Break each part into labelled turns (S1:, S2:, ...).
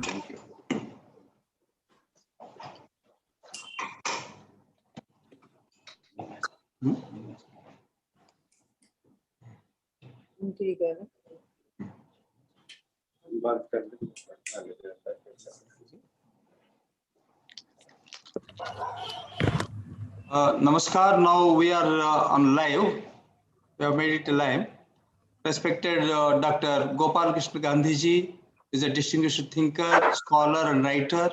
S1: Thank you. Namaskar. Now we are on live. We have made it live. Respected Dr. Gopal Krishna Gandhiji is a distinguished thinker, scholar, and writer.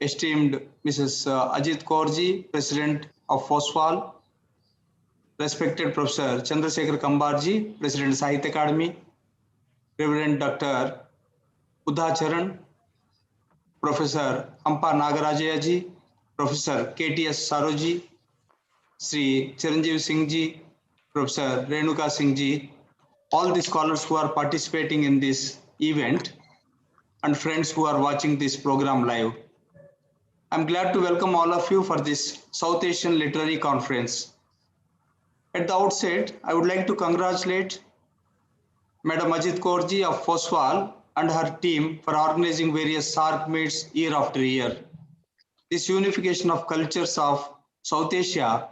S1: Esteemed Mrs. Ajit Kaurji, President of FOSWAL. Respected Professor Chandrasekhar Kambarji, President SahityaAkademi. Reverend Dr. Udhacharan, Professor Hampa Nagarajayaji, Professor KTS Saroji, Sri Chiranjeev Singh ji, Professor Renuka Singh ji, all the scholars who are participating in this event, and friends who are watching this program live. I'm glad to welcome all of you for this South Asian Literary Conference. At the outset, I would like to congratulate Madam Ajit Kaurji of FOSWAL and her team for organizing various SAARC meets year after year. This unification of cultures of South Asia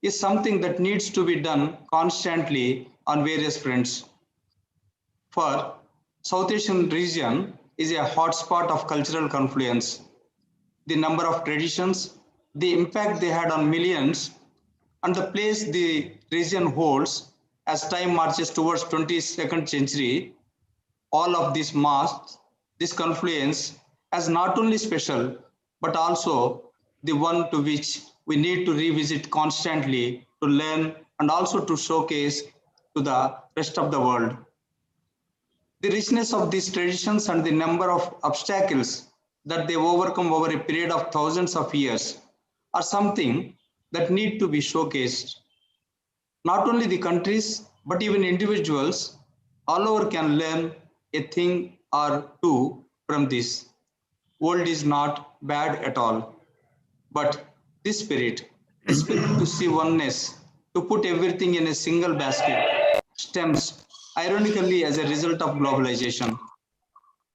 S1: is something that needs to be done constantly on various fronts. For South Asian region is a hotspot of cultural confluence. The number of traditions, the impact they had on millions, and the place the region holds as time marches towards 22nd century, all of this masks this confluence as not only special, but also the one to which we need to revisit constantly to learn and also to showcase to the rest of the world. The richness of these traditions and the number of obstacles that they overcome over a period of thousands of years are something that need to be showcased. Not only the countries, but even individuals all over can learn a thing or two from this. World is not bad at all, but this spirit, the spirit to see oneness, to put everything in a single basket, stems ironically as a result of globalization.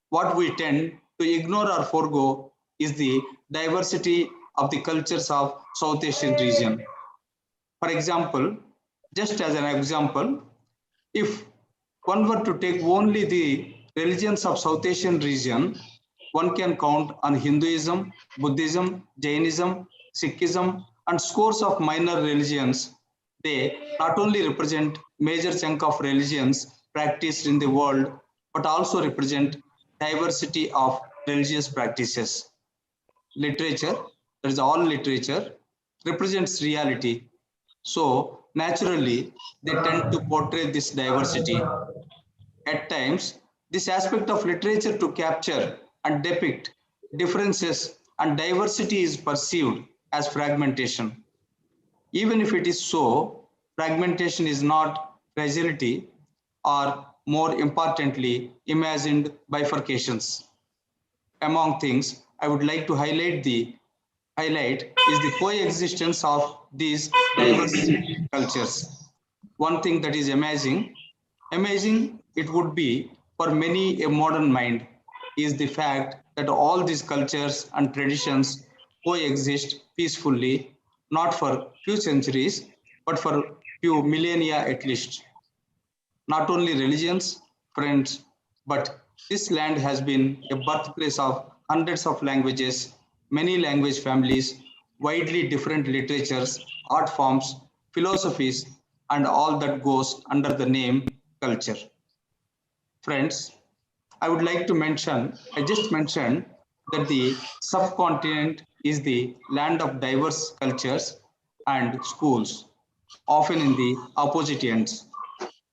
S1: What we tend to ignore or forego is the diversity of the cultures of South Asian region. For example, just as an example, if one were to take only the religions of South Asian region, one can count on Hinduism, Buddhism, Jainism, Sikhism, and scores of minor religions. They not only represent major chunk of religions practiced in the world, but also represent diversity of religious practices. Literature, that is all literature, represents reality. So naturally, they tend to portray this diversity. At times, this aspect of literature to capture and depict differences and diversity is perceived as fragmentation. Even if it is so, fragmentation is not fragility, or more importantly, imagined bifurcations. Among things I would like to highlight is the coexistence of these diverse cultures. One thing that is amazing it would be for many a modern mind is the fact that all these cultures and traditions coexist peacefully, not for few centuries, but for few millennia at least. Not only religions, friends, but this land has been a birthplace of hundreds of languages, many language families, widely different literatures, art forms, philosophies, and all that goes under the name culture. Friends, I just mentioned that the subcontinent is the land of diverse cultures and schools, often in the opposite ends.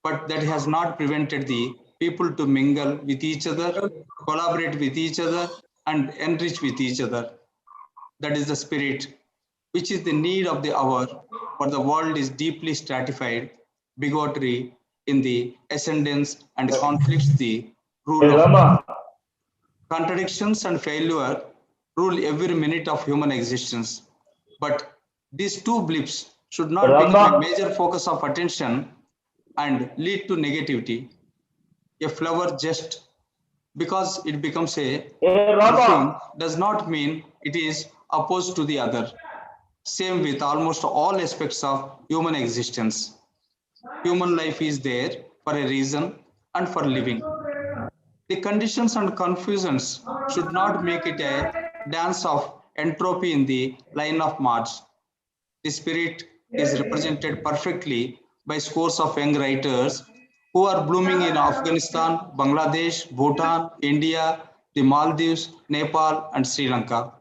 S1: But that has not prevented the people to mingle with each other, collaborate with each other, and enrich with each other. That is the spirit, which is the need of the hour, for the world is deeply stratified, bigotry in the ascendance and conflicts the rule of. Contradictions and failure rule every minute of human existence. But these two blips should not become a major focus of attention and lead to negativity. A flower just because it becomes a perfume does not mean it is opposed to the other. Same with almost all aspects of human existence. Human life is there for a reason and for living. The conditions and confusions should not make it a dance of entropy in the line of march. The spirit is represented perfectly by scores of young writers who are blooming in Afghanistan, Bangladesh, Bhutan, India, the Maldives, Nepal, and Sri Lanka.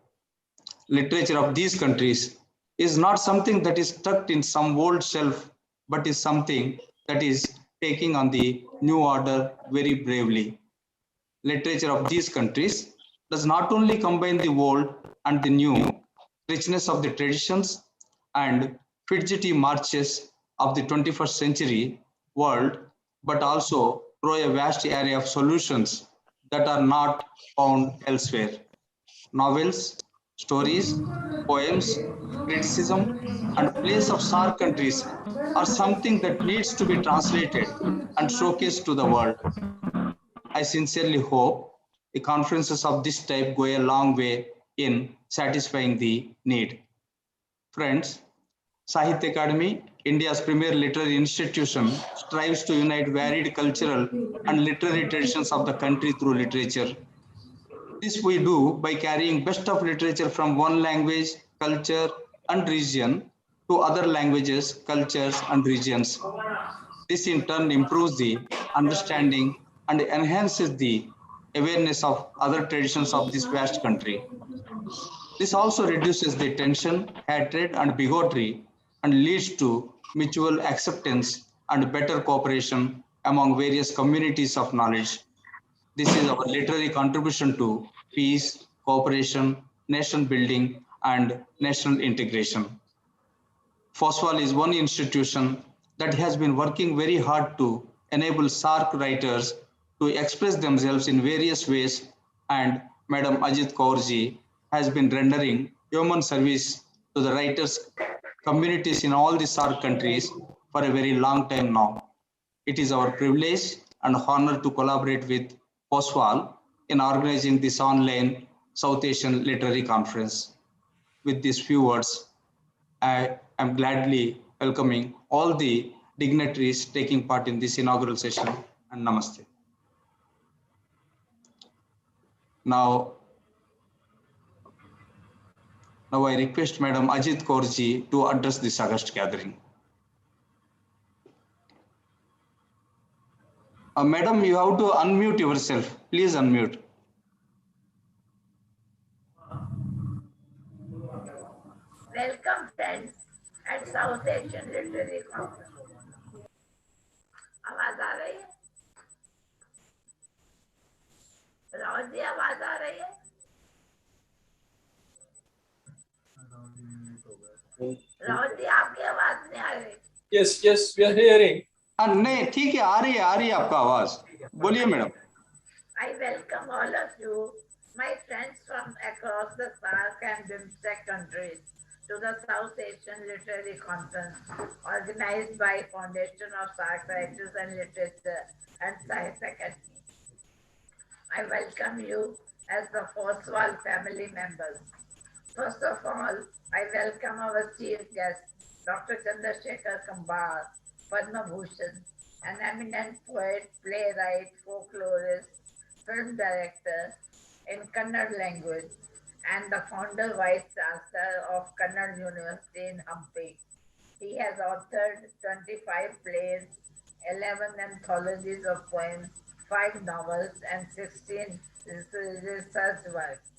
S1: Literature of these countries is not something that is tucked in some old shelf, but is something that is taking on the new order very bravely. Literature of these countries does not only combine the old and the new, richness of the traditions and fidgety marches of the 21st century world, but also throw a vast array of solutions that are not found elsewhere. Novels, stories, poems, criticism, and plays of SAARC countries are something that needs to be translated and showcased to the world. I sincerely hope the conferences of this type go a long way in satisfying the need. Friends, SahityaAkademi, India's premier literary institution, strives to unite varied cultural and literary traditions of the country through literature. This we do by carrying best of literature from one language, culture, and region to other languages, cultures, and regions. This in turn improves the understanding and enhances the awareness of other traditions of this vast country. This also reduces the tension, hatred, and bigotry and leads to mutual acceptance and better cooperation among various communities of knowledge. This is our literary contribution to peace, cooperation, nation building, and national integration. FOSWAL is one institution that has been working very hard to enable SAARC writers to express themselves in various ways, and Madam Ajit Kaurji has been rendering human service to the writers communities in all the SAARC countries for a very long time now. It is our privilege and honor to collaborate with FOSWAL in organizing this online South Asian Literary Conference. With these few words, I am gladly welcoming all the dignitaries taking part in this inaugural session, and namaste. Now I request Madam Ajit Kaurji to address this August gathering. Madam, you have to unmute yourself. Please unmute.
S2: Welcome friends at South Asian Literary Conference. आवाज आ रही है? राव जी आवाज आ रही है? राव जी आपकी आवाज नहीं आ रही?
S3: Yes, we are hearing.
S1: नहीं ठीक है, आ रही है आपका आवाज. बोलिए madam.
S2: I welcome all of you, my friends from across the SAARC and BIMSTEC countries, to the South Asian Literary Conference organized by Foundation of SAARC Writers and Literature and SahityaAkademi. I welcome you as the FOSWAL family members. First of all, I welcome our chief guest, Dr. Chandrasekhar Kambal, Padma Bhushan, an eminent poet, playwright, folklorist, film director in Kannada language, and the founder vice chancellor of Kannada University in Hampi. He has authored 25 plays, 11 anthologies of poems, 5 novels, and 16 research works.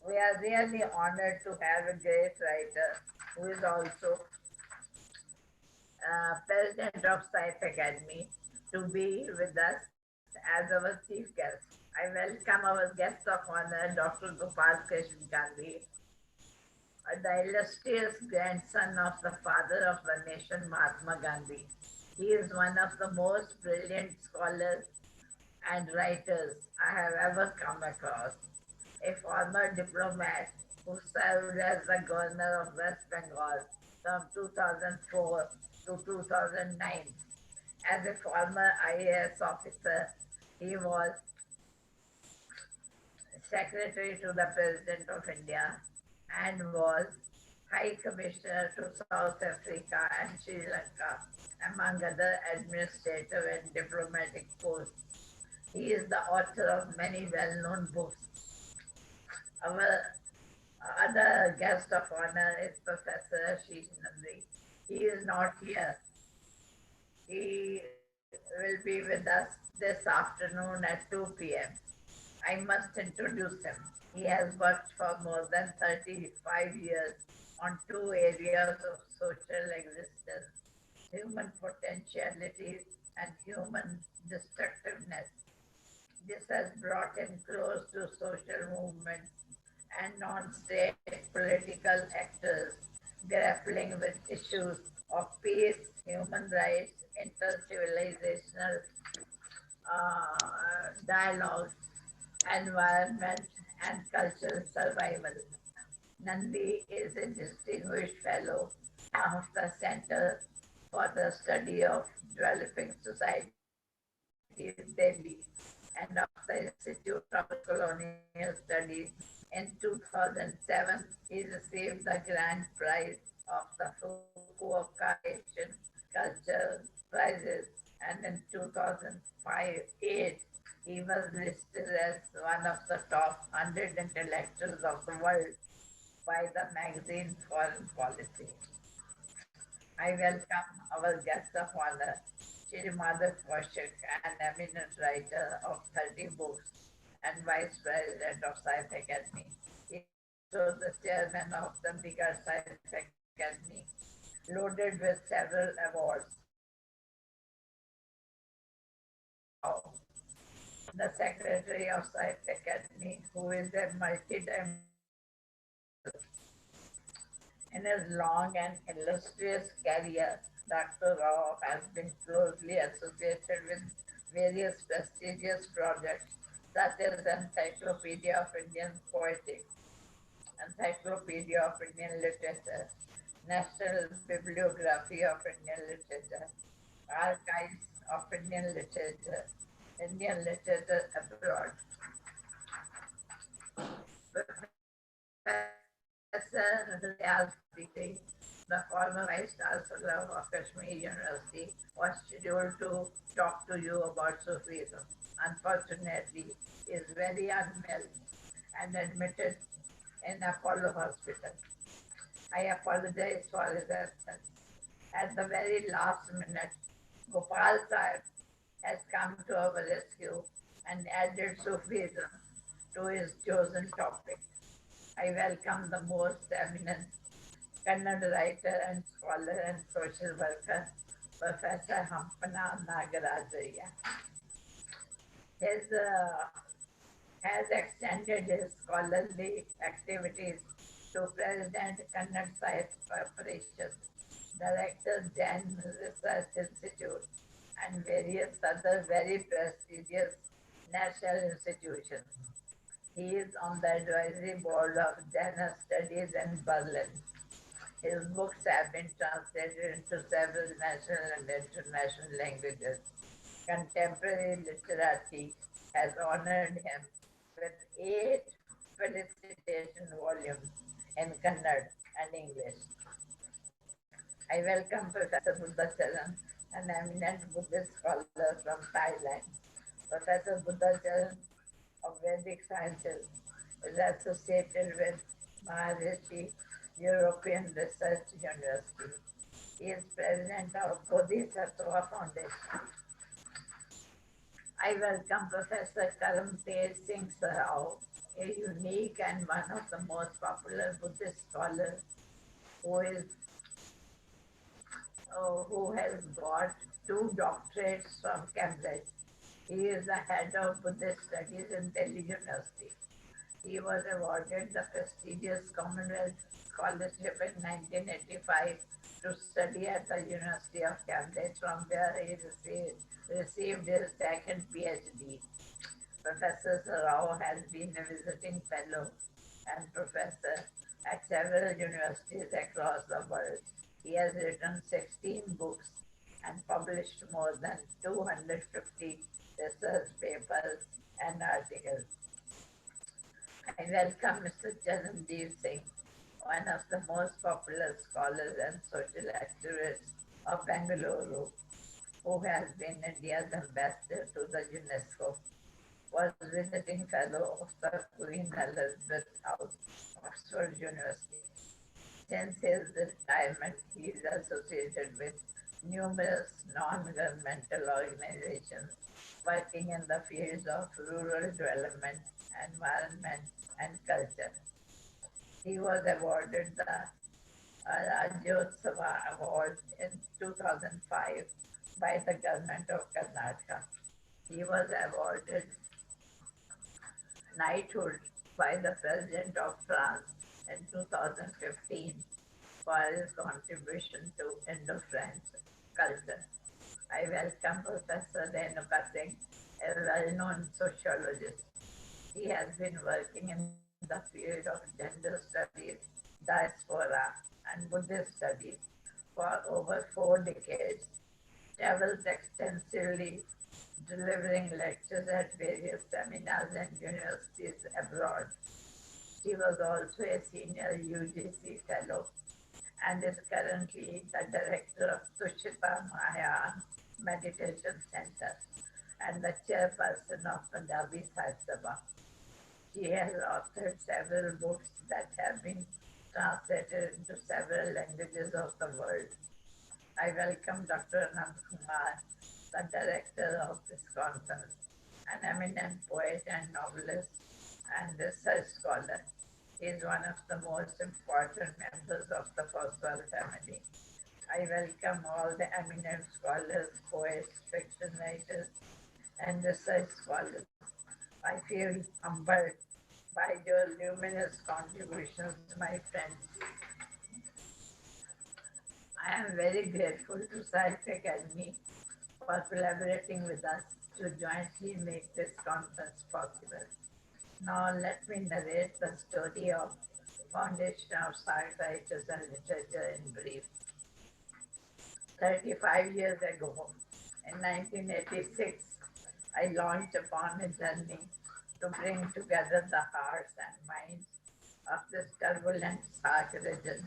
S2: We are really honored to have a great writer who is also president of SahityaAkademi to be with us as our chief guest. I welcome our guest of honor, Dr. Gopal Krishna Gandhi, the illustrious grandson of the father of the nation, Mahatma Gandhi. He is one of the most brilliant scholars and writers I have ever come across. a former diplomat who served as the governor of West Bengal from 2004 to 2009. As a former IAS officer, he was Secretary to the President of India and was High Commissioner to South Africa and Sri Lanka, among other administrative and diplomatic posts. He is the author of many well-known books. Our other guest of honor is Professor Ashish Nandi. He is not here. He will be with us this afternoon at 2 p.m. I must introduce him. He has worked for more than 35 years on two areas of social existence: human potentialities and human destructiveness. This has brought him close to social movements and non-state political actors grappling with issues of peace, human rights, intercivilizational dialogue, environment, and cultural survival. Nandi is a distinguished fellow of the Center for the Study of Developing Societies, Delhi, and of the Institute of Colonial Studies. In 2007, he received the grand prize of the Fukuoka Asian Culture Prizes, and in 2005-8, he was listed as one of the top 100 intellectuals of the world by the magazine Foreign Policy. I welcome our guest of honor, Shri Madhav Kaushik, an eminent writer of 30 books and Vice President of Science Academy. He is also the chairman of the bigger Science Academy, loaded with several awards. The Secretary of Science Academy, who is a multi-dimensional individual. In his long and illustrious career, Dr. Rao has been closely associated with various prestigious projects such as Encyclopedia of Indian Poetics, Encyclopedia of Indian Literature, National Bibliography of Indian Literature, Archives of Indian Literature, Indian Literature Abroad. Professor Riaz Sikri, the former Vice Chancellor of Kashmir University, was scheduled to talk to you about Sufism. Unfortunately, he is very unwell and admitted in Apollo Hospital. I apologize for his absence. At the very last minute, Gopal Sahib has come to our rescue and added Sufism to his chosen topic. I welcome the most eminent Kannada writer and scholar and social worker, Professor Hampana Nagarajaya. His has extended his scholarly activities to President Kannada Science Corporation, Director Jan Research Institute, and various other very prestigious national institutions. He is on the advisory board of Jana Studies in Berlin. His books have been translated into several national and international languages. Contemporary literati has honored him with 8 felicitation volumes in Kannada and English. I welcome Professor Buddhacharan, an eminent Buddhist scholar from Thailand. Professor Buddhacharan of Vedic Sciences is associated with Maharishi European Research University. He is president of Bodhisattva Foundation. I welcome Professor Karam Tej Singh Sarao, a unique and one of the most popular Buddhist scholars who has got 2 doctorates from Cambridge. He is the head of Buddhist studies in Delhi University. He was awarded the prestigious Commonwealth Scholarship in 1985 to study at the University of Cambridge, from where he received his second PhD. Professor Rao has been a visiting fellow and professor at several universities across the world. He has written 16 books and published more than 250 research papers and articles. I welcome Mr. Charanjeev Singh, one of the most popular scholars and social activists of Bengaluru, who has been India's ambassador to the UNESCO, was visiting fellow of the Queen Elizabeth House, Oxford University. Since his retirement, he is associated with numerous non-governmental organizations working in the fields of rural development, environment, and culture. He was awarded the Rajyotsava Award in 2005 by the government of Karnataka. He was awarded knighthood by the President of France in 2015 for his contribution to Indo-French culture. I welcome Professor Renuka Singh, a well-known sociologist. He has been working in the field of gender studies, diaspora, and Buddhist studies for over 4 decades, travels extensively, delivering lectures at various seminars and universities abroad. She was also a senior UGC fellow and is currently the director of Tushita Mahayan Meditation Center and the chairperson of Punjabi Sahitya. She has authored several books that have been translated into several languages of the world. I welcome Dr. Anand Kumar, the director of this conference, an eminent poet and novelist and research scholar. He is one of the most important members of the FOSWAL family. I welcome all the eminent scholars, poets, fiction writers, and research scholars. I feel humbled by your luminous contributions, my friends. I am very grateful to SahityaAkademi for collaborating with us to jointly make this conference possible. Now let me narrate the story of Foundation of SAARC Writers and Literature in brief. 35 years ago, in 1986, I launched upon a journey to bring together the hearts and minds of this turbulent SAARC region.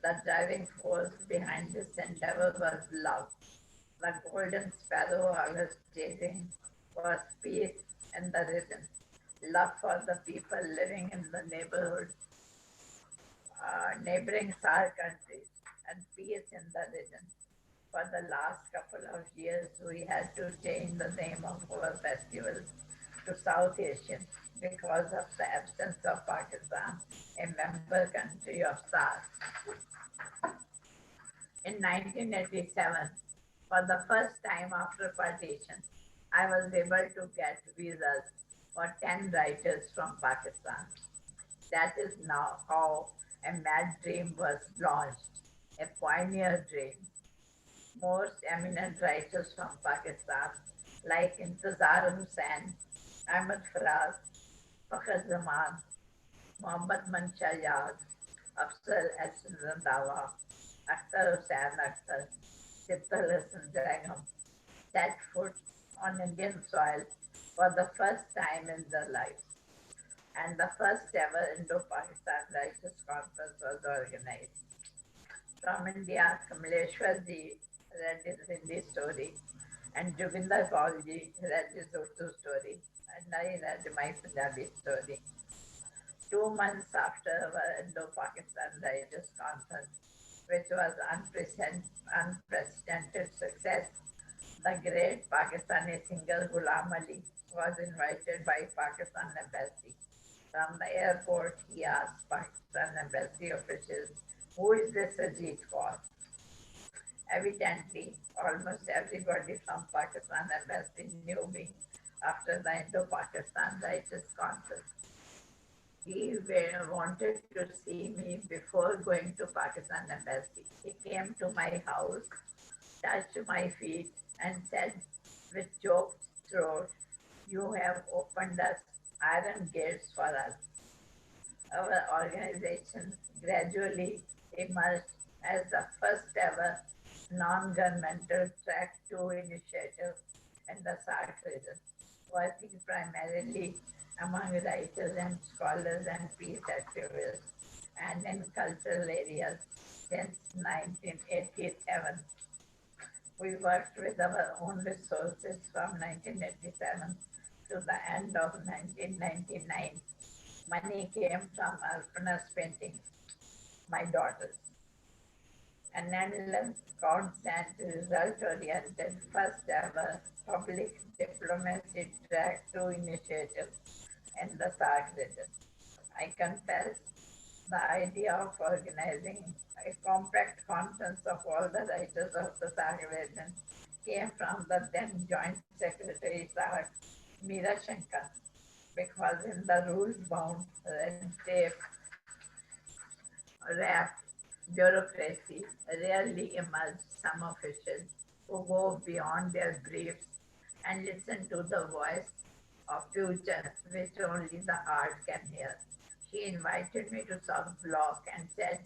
S2: The driving force behind this endeavor was love. The golden sparrow I was chasing was peace in the region, love for the people living in the neighboring SAARC countries, and peace in the region. For the last couple of years, we had to change the name of our festival to South Asian because of the absence of Pakistan, a member country of SAARC. In 1987, for the first time after partition, I was able to get visas for 10 writers from Pakistan. That is now how a mad dream was launched, a pioneer dream. Most eminent writers from Pakistan, like Intezar Hussain, Ahmed Faraz, Fakhr Zaman, Mohammad Mansha Yag, Afzal Hassan Randawa, Akhtar Hussain Akhtar, Chittal Hassan Jagam, set foot on Indian soil for the first time in their lives. And the first ever Indo-Pakistan Writers Conference was organized. From India, Kamaleshwarji read his Hindi story, and Joginder Kaulji read his Urdu story, and I read my Punjabi story. 2 months after our Indo-Pakistan Writers Conference, which was unprecedented success, the great Pakistani singer Ghulam Ali was invited by Pakistan Embassy. From the airport, he asked Pakistan Embassy officials, "Who is this Ajit for?" Evidently, almost everybody from Pakistan Embassy knew me after the Indo-Pakistan Writers Conference. He wanted to see me before going to Pakistan Embassy. He came to my house, touched my feet, and said with choked throat, You have opened us iron gates for us. Our organization gradually emerged as the first ever non-governmental Track 2 initiative in the SAARC region, working primarily among writers and scholars and peace activists and in cultural areas since 1987. We worked with our own resources from 1987 to the end of 1999. Money came from Alpana's paintings, my daughters. An endless, constant, result-oriented, first ever public diplomacy track 2 initiative in the SAARC region. I confess the idea of organizing a compact conference of all the writers of the SAARC region came from the then Joint Secretary SAARC, Meera Shankar, because in the rules-bound, red-tape, wrapped bureaucracy rarely emerge some officials who go beyond their briefs and listen to the voice of future which only the heart can hear. She invited me to South Block and said,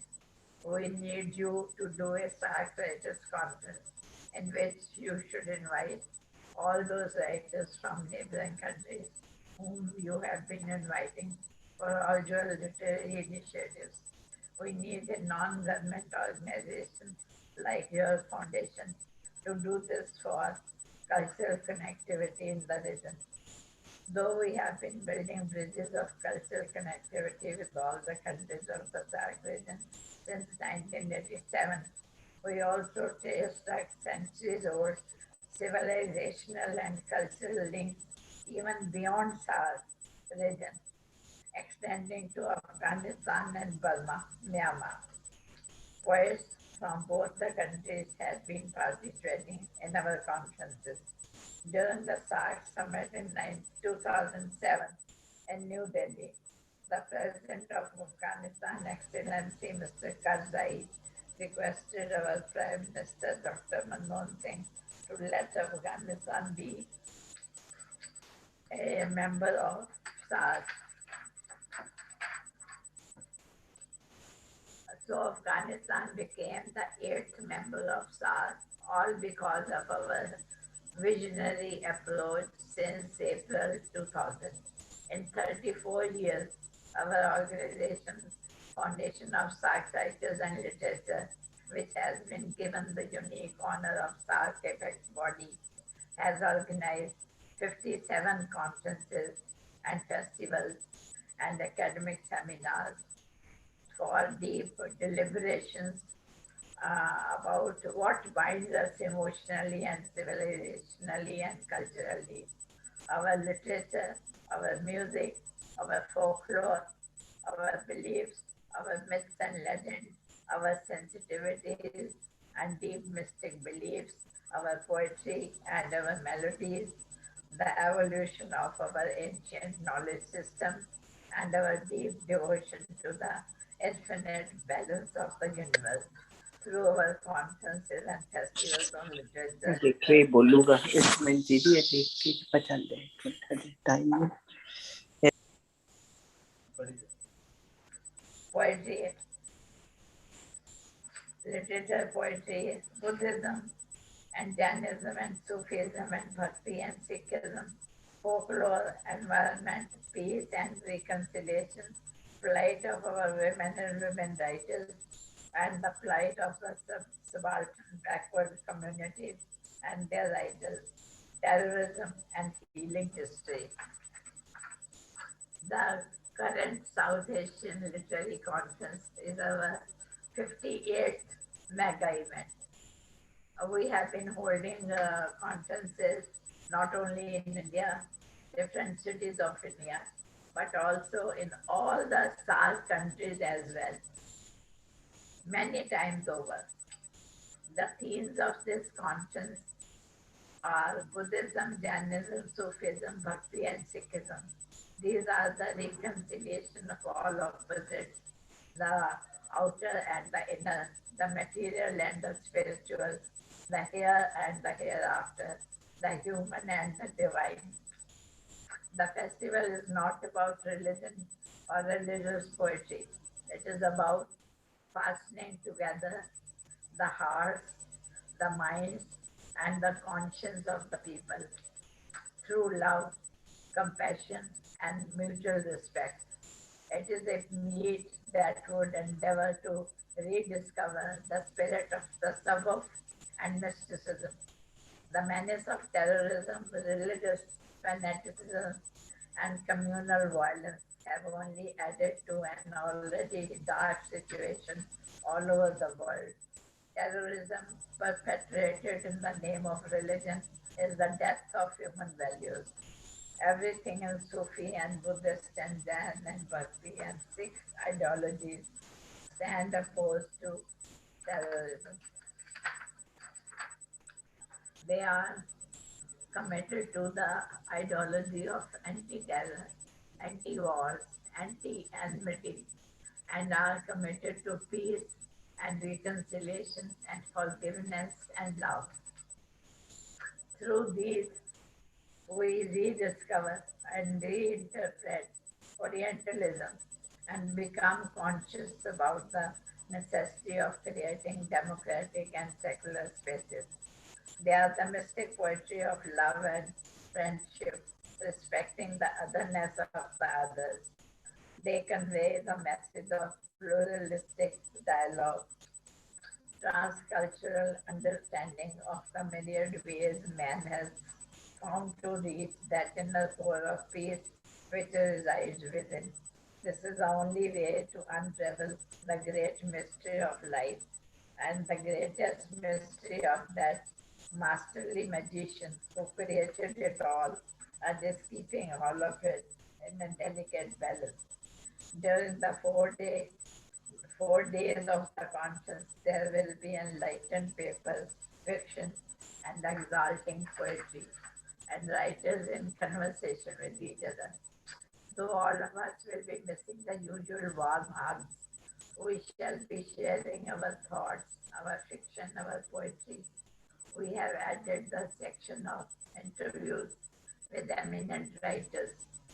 S2: we need you to do a SAARC Writers Conference in which you should invite all those writers from neighboring countries whom you have been inviting for all your literary initiatives. We need a non-government organization like your foundation to do this for cultural connectivity in the region. Though we have been building bridges of cultural connectivity with all the countries of the SAARC region since 1987, we also trace that centuries-old civilizational and cultural links even beyond SAARC region, extending to Afghanistan and Burma, Myanmar. Poets from both the countries have been participating in our conferences. During the SAARC summit in 2007 in New Delhi, the President of Afghanistan, Excellency Mr. Karzai, requested our Prime Minister Dr. Manmohan Singh to let Afghanistan be a member of SAARC. So Afghanistan became the 8th member of SAARC, all because of our visionary approach since April 2000. In 34 years, our organization, Foundation of SAARC Writers and Literature, which has been given the unique honor of SAARC Apex body, has organized 57 conferences and festivals and academic seminars for deep deliberations about what binds us emotionally and civilizationally and culturally. Our literature, our music, our folklore, our beliefs, our myths and legends, our sensitivities and deep mystic beliefs, our poetry and our melodies, the evolution of our ancient knowledge system, and our deep devotion to the infinite balance of the universe through our conferences and festivals on literature.
S4: Literary बोलूंगा इसमें दीदी ये देख के पता चल time
S2: Poetry, literature, poetry, Buddhism, and Jainism and Sufism and Bhakti and Sikhism, folklore, environment, peace and reconciliation, plight of our women and women writers, and the plight of the subaltern backward communities and their writers, terrorism and healing history. The current South Asian Literary Conference is our 58th mega event. We have been holding conferences not only in India, different cities of India, but also in all the SAARC countries as well, many times over. The themes of this conference are Buddhism, Jainism, Sufism, Bhakti and Sikhism. These are the reconciliation of all opposites, the outer and the inner, the material and the spiritual, the here and the hereafter, the human and the divine. The festival is not about religion or religious poetry. It is about fastening together the hearts, the minds, and the conscience of the people through love, compassion, and mutual respect. It is a meet that would endeavor to rediscover the spirit of the tasawwuf and mysticism. The menace of terrorism, religious fanaticism, and communal violence have only added to an already dark situation all over the world. Terrorism perpetrated in the name of religion is the death of human values. Everything in Sufi and Buddhist and Jain and Bhakti and Sikh ideologies stand opposed to terrorism. They are committed to the ideology of anti-terror, anti-war, anti-enmity, and are committed to peace and reconciliation and forgiveness and love. Through these, we rediscover and reinterpret Orientalism and become conscious about the necessity of creating democratic and secular spaces. They are the mystic poetry of love and friendship, respecting the otherness of the others. They convey the message of pluralistic dialogue, transcultural understanding of the myriad ways man has found to reach that inner core of peace which resides within. This is the only way to unravel the great mystery of life and the greatest mystery of that masterly magician who created it all and is keeping all of it in a delicate balance. During the 4 days of the conference, there will be enlightened papers, fiction, and exalting poetry, and writers in conversation with each other. Though all of us will be missing the usual warm hugs, we shall be sharing our thoughts, our fiction, our poetry. We have added the section of interviews with eminent writers.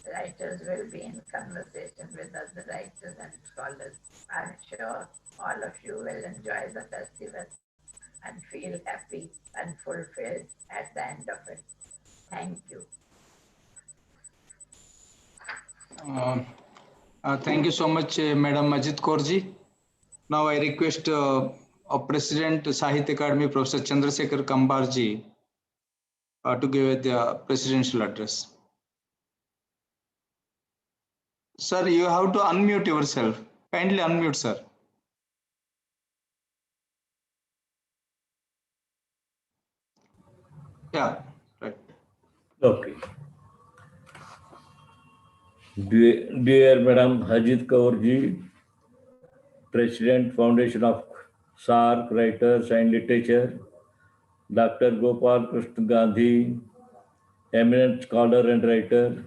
S2: Writers will be in conversation with other writers and scholars. I'm sure all of you will enjoy the festival and feel happy and fulfilled at the end of it. Thank you.
S1: Thank you so much, Madam Ajit Kaurji. Now I request President Sahitya Akademi, Professor Chandrasekhar Kambarji, to give the presidential address. Sir, you have to unmute yourself. Kindly unmute, sir. Yeah, right.
S5: Okay. Dear Madam Ajit Kaurji, President, Foundation of SAARC Writers and Literature, Dr. Gopal Krishna Gandhi, eminent scholar and writer,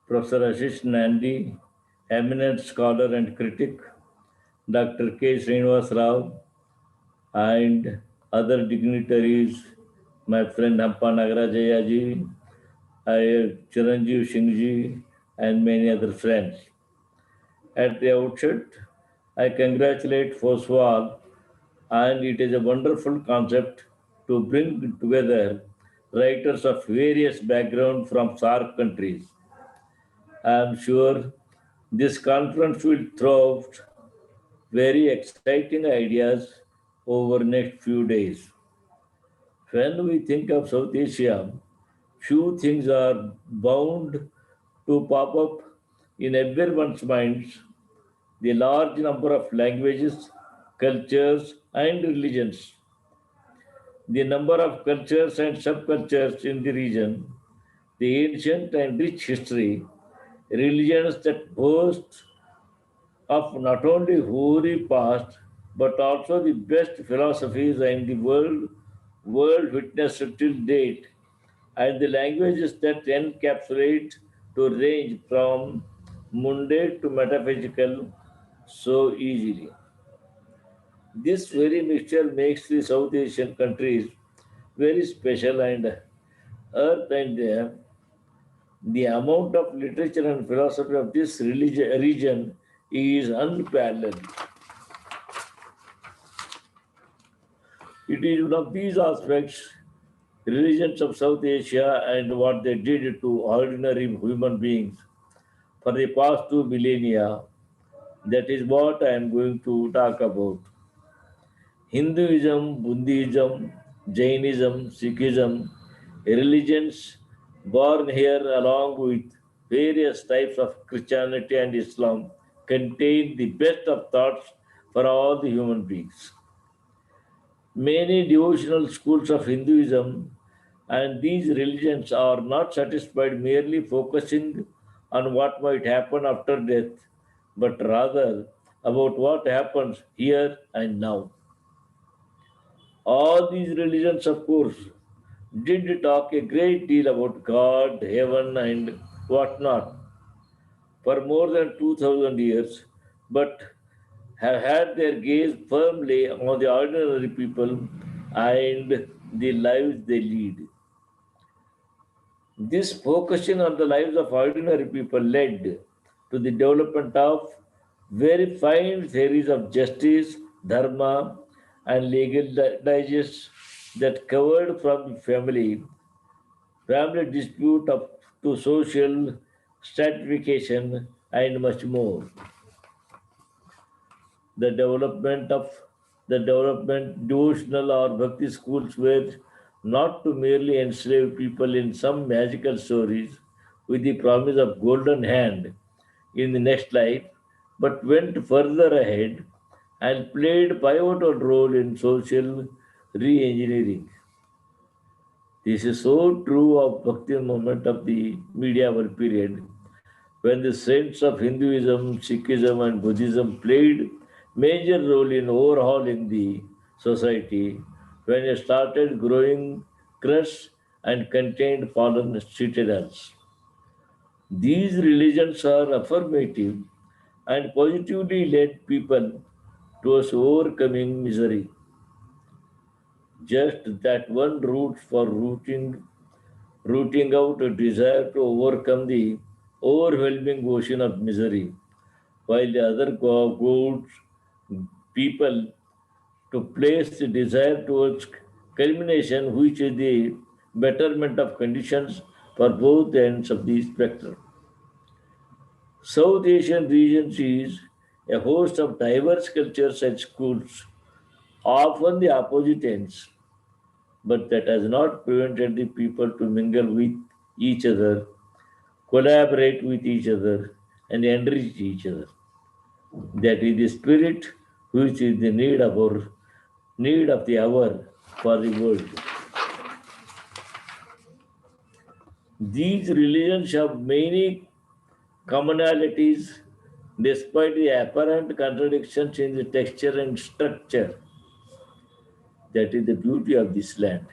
S5: Professor Ashish Nandi, eminent scholar and critic, Dr. K. Srinivas Rao, and other dignitaries, my friend Hampa Nagarajaya ji, Chiranjeev Singh ji, and many other friends. At the outset, I congratulate FOSWAL, and it is a wonderful concept to bring together writers of various backgrounds from SAARC countries. I am sure this conference will throw out very exciting ideas over next few days. When we think of South Asia, few things are bound to pop up in everyone's minds: the large number of languages, cultures, and religions, the number of cultures and subcultures in the region, the ancient and rich history, religions that boast of not only hoary past but also the best philosophies in the world witnessed till date, and the languages that encapsulate to range from mundane to metaphysical so easily. This very mixture makes the South Asian countries very special, and Earth and The amount of literature and philosophy of this region is unparalleled. It is one of these aspects, religions of South Asia and what they did to ordinary human beings for the past 2 millennia. That is what I am going to talk about. Hinduism, Buddhism, Jainism, Sikhism, religions born here along with various types of Christianity and Islam contain the best of thoughts for all the human beings. Many devotional schools of Hinduism and these religions are not satisfied merely focusing on what might happen after death, but rather about what happens here and now. All these religions, of course, did talk a great deal about God, heaven, and whatnot for more than 2000 years, but have had their gaze firmly on the ordinary people and the lives they lead. This focusing on the lives of ordinary people led to the development of very fine theories of justice, dharma, and legal digests that covered from family dispute up to social stratification, and much more. The development devotional or bhakti schools were not to merely enslave people in some magical stories with the promise of golden hand in the next life, but went further ahead and played pivotal role in social re-engineering. This is so true of Bhakti movement of the medieval period, when the saints of Hinduism, Sikhism, and Buddhism played major role in overhauling the society, when it started growing crushed and contained fallen citadels. These religions are affirmative and positively led people towards overcoming misery. Just that one route for rooting out a desire to overcome the overwhelming ocean of misery, while the other goads people to place the desire towards culmination, which is the betterment of conditions for both ends of the spectrum. South Asian region is a host of diverse cultures and schools, often the opposite ends, but that has not prevented the people to mingle with each other, collaborate with each other, and enrich each other. That is the spirit which is the need of the hour for the world. These religions have many commonalities despite the apparent contradictions in the texture and structure. That is the beauty of this land.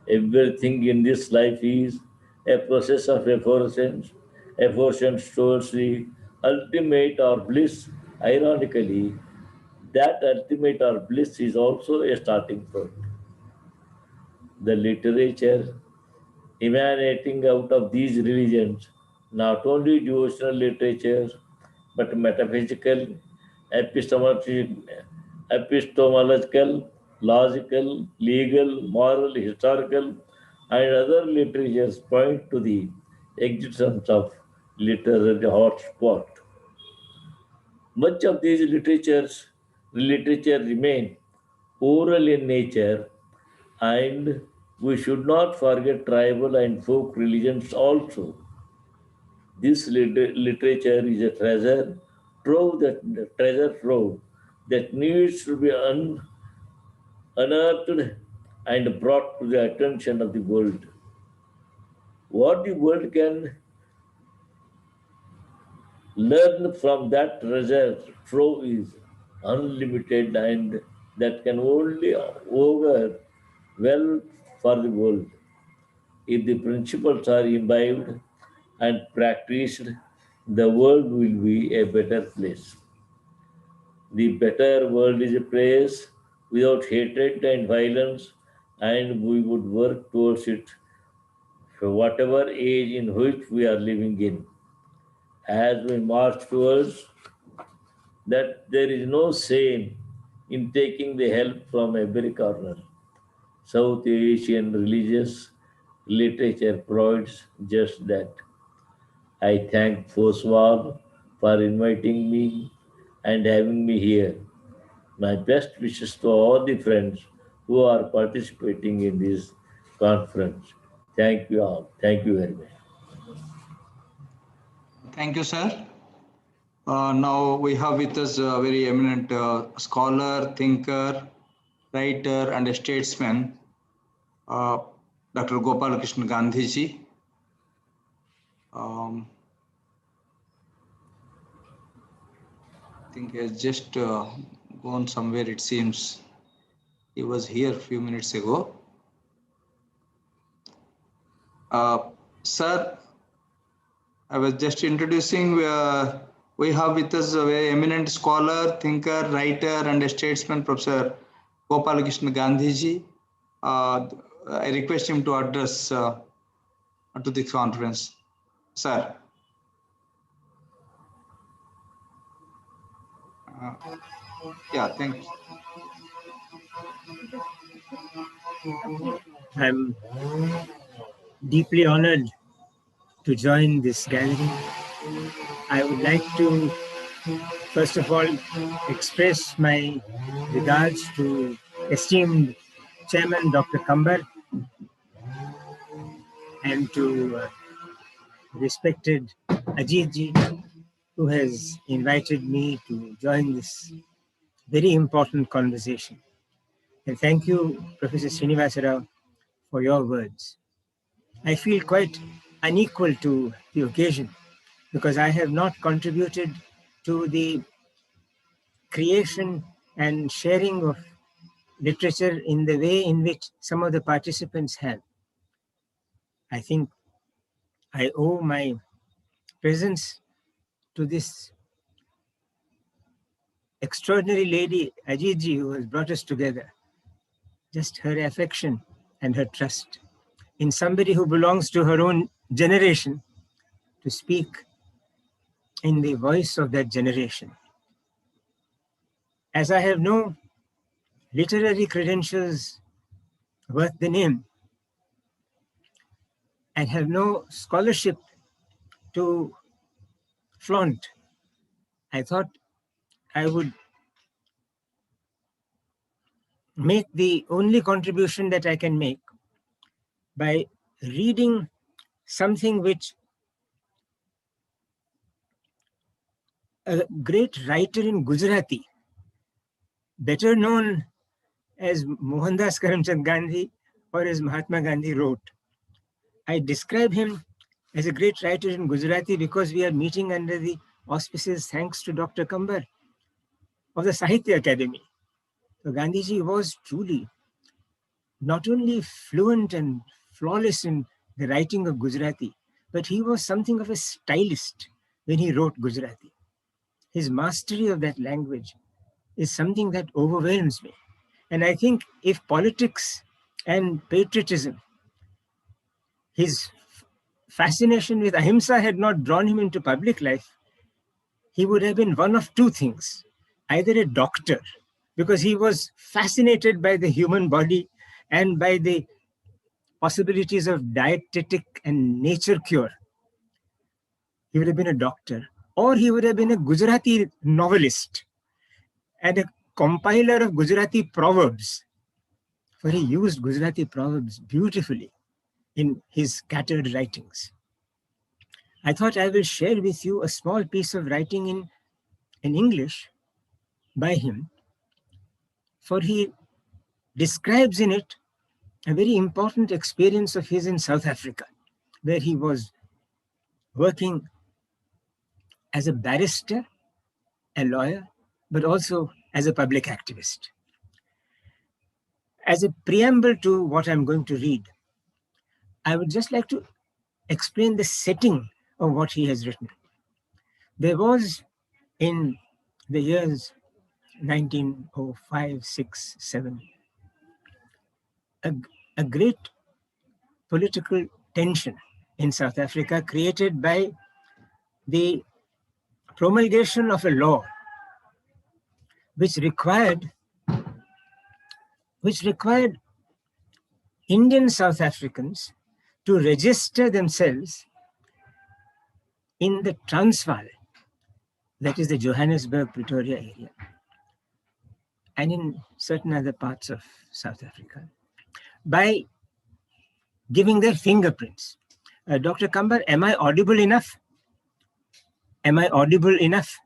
S5: Everything in this life is a process of efforts towards the ultimate or bliss. Ironically, that ultimate or bliss is also a starting point. The literature emanating out of these religions, not only devotional literature, but metaphysical, epistemological, logical, legal, moral, historical, and other literatures point to the existence of literary hotspot. Much of these literature remain oral in nature, and we should not forget tribal and folk religions also. This literature is a treasure trove that needs to be unearthed and brought to the attention of the world. What the world can learn from that treasure trove is unlimited, and that can only over well for the world. If the principles are imbibed and practiced, the world will be a better place. The better world is a place without hatred and violence, and we would work towards it So whatever age in which we are living in, as we march towards that, there is no shame in taking the help from every corner. South Asian religious literature provides just that. I thank FOSWAL for inviting me and having me here. My best wishes to all the friends who are participating in this conference. Thank you all. Thank you very much.
S1: Thank you, sir. Now we have with us a very eminent scholar, thinker, writer, and a statesman, uh, Dr. Gopal Krishna Gandhiji. I think he has just gone somewhere, it seems. He was here a few minutes ago. Sir, I was just introducing, we have with us a very eminent scholar, thinker, writer, and a statesman, Professor Gopal Krishna Gandhiji. I request him to address to the conference. Sir. Yeah, thank you.
S6: I'm deeply honored to join this gathering. I would like to, first of all, express my regards to esteemed Chairman Dr. Kambar and to respected Ajitji, who has invited me to join this very important conversation. And thank you, Professor Srinivasa Rao, for your words. I feel quite unequal to the occasion because I have not contributed to the creation and sharing of literature in the way in which some of the participants have. I think I owe my presence to this extraordinary lady, Ajitji, who has brought us together. Just her affection and her trust in somebody who belongs to her own generation to speak in the voice of that generation. As I have no literary credentials worth the name and have no scholarship to flaunt, I thought I would make the only contribution that I can make by reading something which a great writer in Gujarati, better known as Mohandas Karamchand Gandhi or as Mahatma Gandhi, wrote. I describe him as a great writer in Gujarati because we are meeting under the auspices thanks to Dr. Kambar of the SahityaAkademi. So Gandhiji was truly not only fluent and flawless in the writing of Gujarati, but he was something of a stylist when he wrote Gujarati. His mastery of that language is something that overwhelms me. And I think if politics and patriotism, his fascination with ahimsa had not drawn him into public life, he would have been one of two things. Either a doctor, because he was fascinated by the human body and by the possibilities of dietetic and nature cure. He would have been a doctor. Or he would have been a Gujarati novelist and a compiler of Gujarati proverbs. For he used Gujarati proverbs beautifully in his scattered writings. I thought I will share with you a small piece of writing in English by him, for he describes in it a very important experience of his in South Africa, where he was working as a barrister, a lawyer, but also as a public activist. As a preamble to what I'm going to read, I would just like to explain the setting of what he has written. There was in the years 1905, 6, 7, a great political tension in South Africa created by the promulgation of a law which required Indian South Africans to register themselves in the Transvaal, that is the Johannesburg, Pretoria area, and in certain other parts of South Africa, by giving their fingerprints. Dr. Kambar, am I audible enough? Am I audible enough?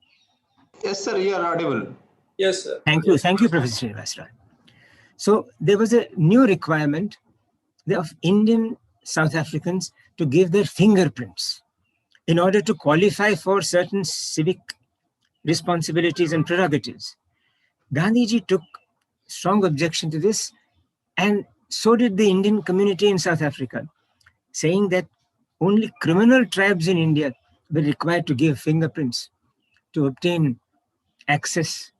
S1: Yes, sir, you are audible.
S3: Yes, sir.
S6: Thank you, Professor Srinivasrao. So there was a new requirement of Indian South Africans to give their fingerprints in order to qualify for certain civic responsibilities and prerogatives. Gandhiji took strong objection to this, and so did the Indian community in South Africa, saying that only criminal tribes in India were required to give fingerprints to obtain access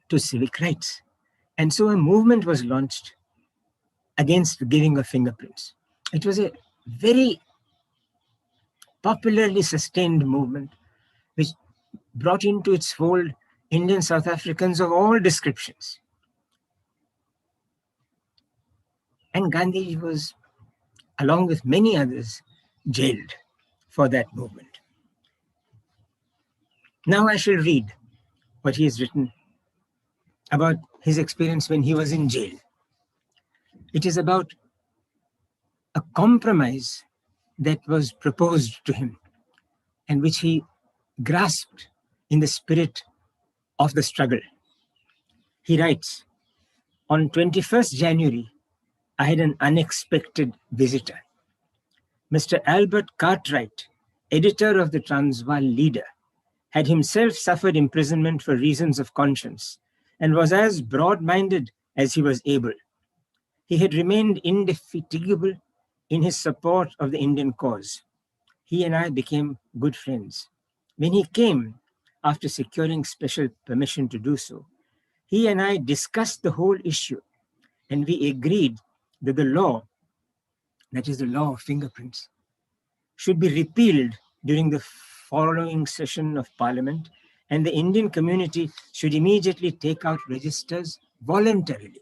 S6: to civic rights. And so a movement was launched against the giving of fingerprints. It was a very popularly sustained movement which brought into its fold Indian South Africans of all descriptions. And Gandhi was, along with many others, jailed for that movement. Now I shall read what he has written about his experience when he was in jail. It is about a compromise that was proposed to him and which he grasped in the spirit of the struggle. He writes, on 21st January, I had an unexpected visitor. Mr. Albert Cartwright, editor of the Transvaal Leader, had himself suffered imprisonment for reasons of conscience and was as broad-minded as he was able. He had remained indefatigable in his support of the Indian cause. He and I became good friends. When he came, after securing special permission to do so, he and I discussed the whole issue, and we agreed that the law, that is the law of fingerprints, should be repealed during the following session of Parliament, and the Indian community should immediately take out registers voluntarily.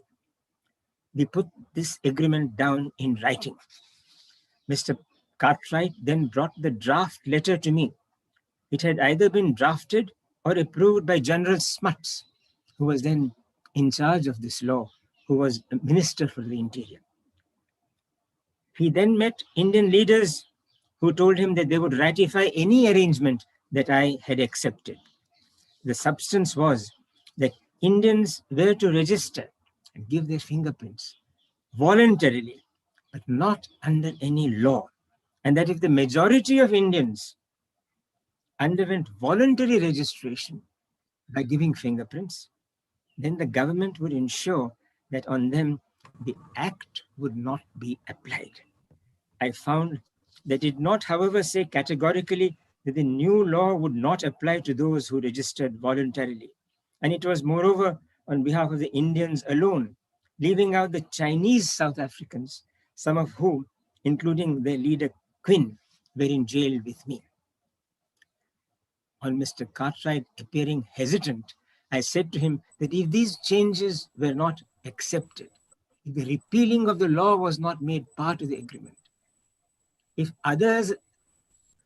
S6: We put this agreement down in writing. Mr. Cartwright then brought the draft letter to me. It had either been drafted or approved by General Smuts, who was then in charge of this law, who was a Minister for the Interior. He then met Indian leaders who told him that they would ratify any arrangement that I had accepted. The substance was that Indians were to register and give their fingerprints voluntarily, but not under any law, and that if the majority of Indians underwent voluntary registration by giving fingerprints, then the government would ensure that on them the act would not be applied. I found that it did not, however, say categorically that the new law would not apply to those who registered voluntarily. And it was moreover on behalf of the Indians alone, leaving out the Chinese South Africans, some of whom, including their leader Quinn, were in jail with me. On Mr. Cartwright appearing hesitant, I said to him that if these changes were not accepted, if the repealing of the law was not made part of the agreement, if others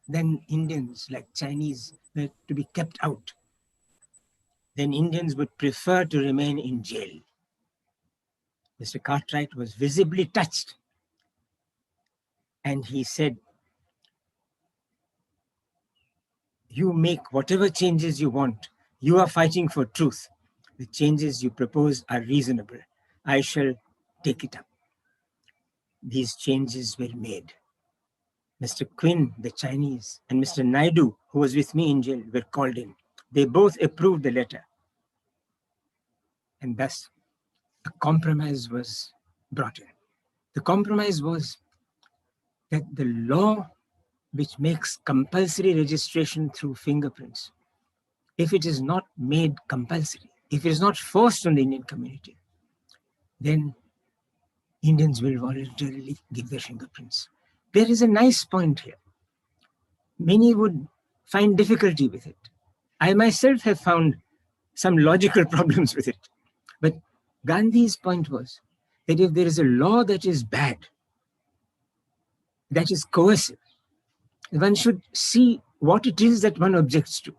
S6: than Indians, like Chinese, were to be kept out, then Indians would prefer to remain in jail. Mr. Cartwright was visibly touched, and he said, you make whatever changes you want. You are fighting for truth. The changes you propose are reasonable. I shall take it up. These changes were made. Mr. Quinn, the Chinese, and Mr. Naidu, who was with me in jail, were called in. They both approved the letter. And thus, a compromise was brought in. The compromise was that the law which makes compulsory registration through fingerprints, if it is not made compulsory, if it is not forced on the Indian community, then Indians will voluntarily give their fingerprints. there is a nice point here. Many would find difficulty with it. I myself have found some logical problems with it. But Gandhi's point was that if there is a law that is bad, that is coercive, one should see what it is that one objects to.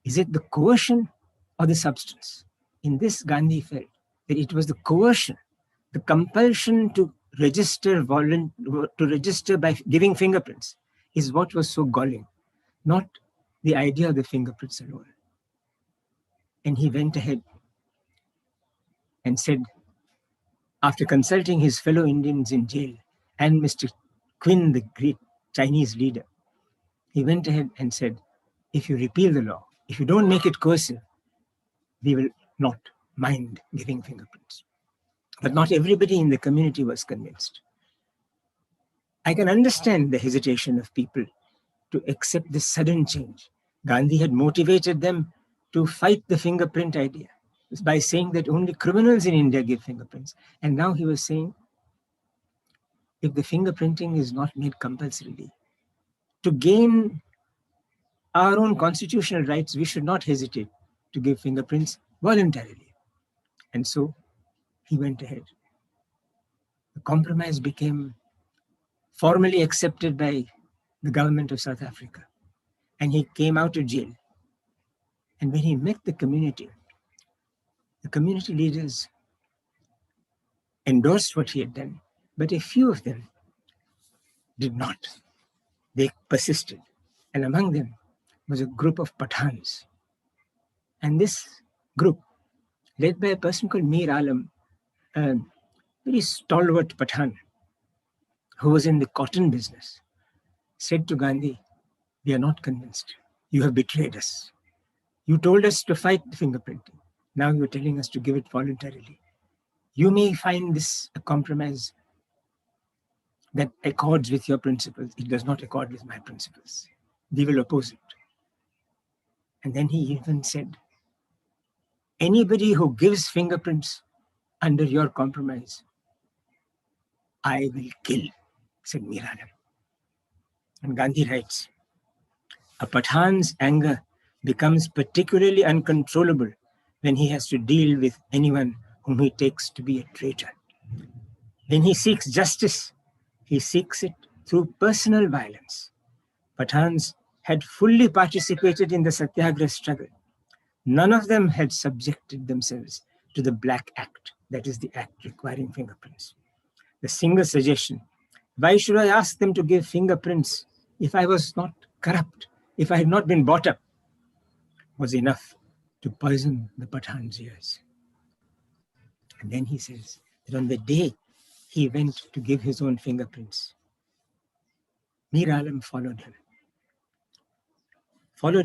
S6: Is it the coercion or the substance? In this, Gandhi felt that it was the coercion, the compulsion to register by giving fingerprints is what was so galling, not the idea of the fingerprints alone. And he went ahead and said, after consulting his fellow Indians in jail and Mr. Quinn, the great Chinese leader, he went ahead and said, if you repeal the law, if you don't make it coercive, we will not mind giving fingerprints. But not everybody in the community was convinced. I can understand the hesitation of people to accept this sudden change. Gandhi had motivated them to fight the fingerprint idea by saying that only criminals in India give fingerprints. And now he was saying, if the fingerprinting is not made compulsorily, to gain our own constitutional rights, we should not hesitate to give fingerprints voluntarily. And so he went ahead. The compromise became formally accepted by the government of South Africa. And he came out of jail. And when he met the community leaders endorsed what he had done, but a few of them did not. They persisted. And among them was a group of Pathans. And this group, led by a person called Mir Alam, a very stalwart Pathan, who was in the cotton business, said to Gandhi, we are not convinced. You have betrayed us. You told us to fight the fingerprinting. Now you're telling us to give it voluntarily. You may find this a compromise that accords with your principles. It does not accord with my principles. We will oppose it. And then he even said, anybody who gives fingerprints under your compromise, I will kill, said Mir Alam. And Gandhi writes, a Pathan's anger becomes particularly uncontrollable when he has to deal with anyone whom he takes to be a traitor. When he seeks justice, he seeks it through personal violence. Pathans had fully participated in the Satyagraha struggle. None of them had subjected themselves to the Black Act, that is the act requiring fingerprints. The single suggestion, why should I ask them to give fingerprints if I was not corrupt, if I had not been brought up, was enough to poison the Pathan's ears. And then he says that on the day he went to give his own fingerprints, Mir Alam followed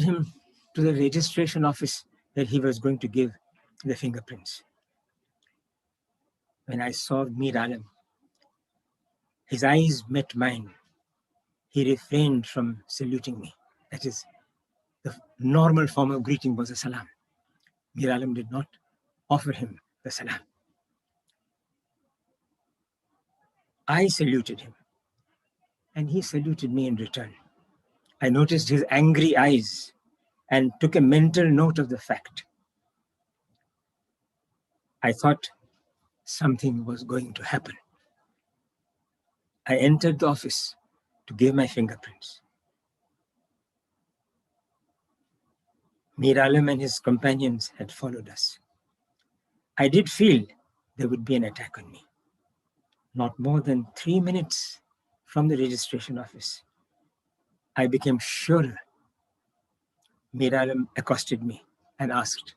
S6: him to the registration office that he was going to give the fingerprints. When I saw Mir Alam, his eyes met mine. He refrained from saluting me. That is, the normal form of greeting was a salam. Mir Alam did not offer him the salam. I saluted him, and he saluted me in return. I noticed his angry eyes and took a mental note of the fact. I thought something was going to happen. I entered the office to give my fingerprints. Mir Alam and his companions had followed us. I did feel there would be an attack on me. Not more than 3 minutes from the registration office, I became sure. Mir Alam accosted me and asked,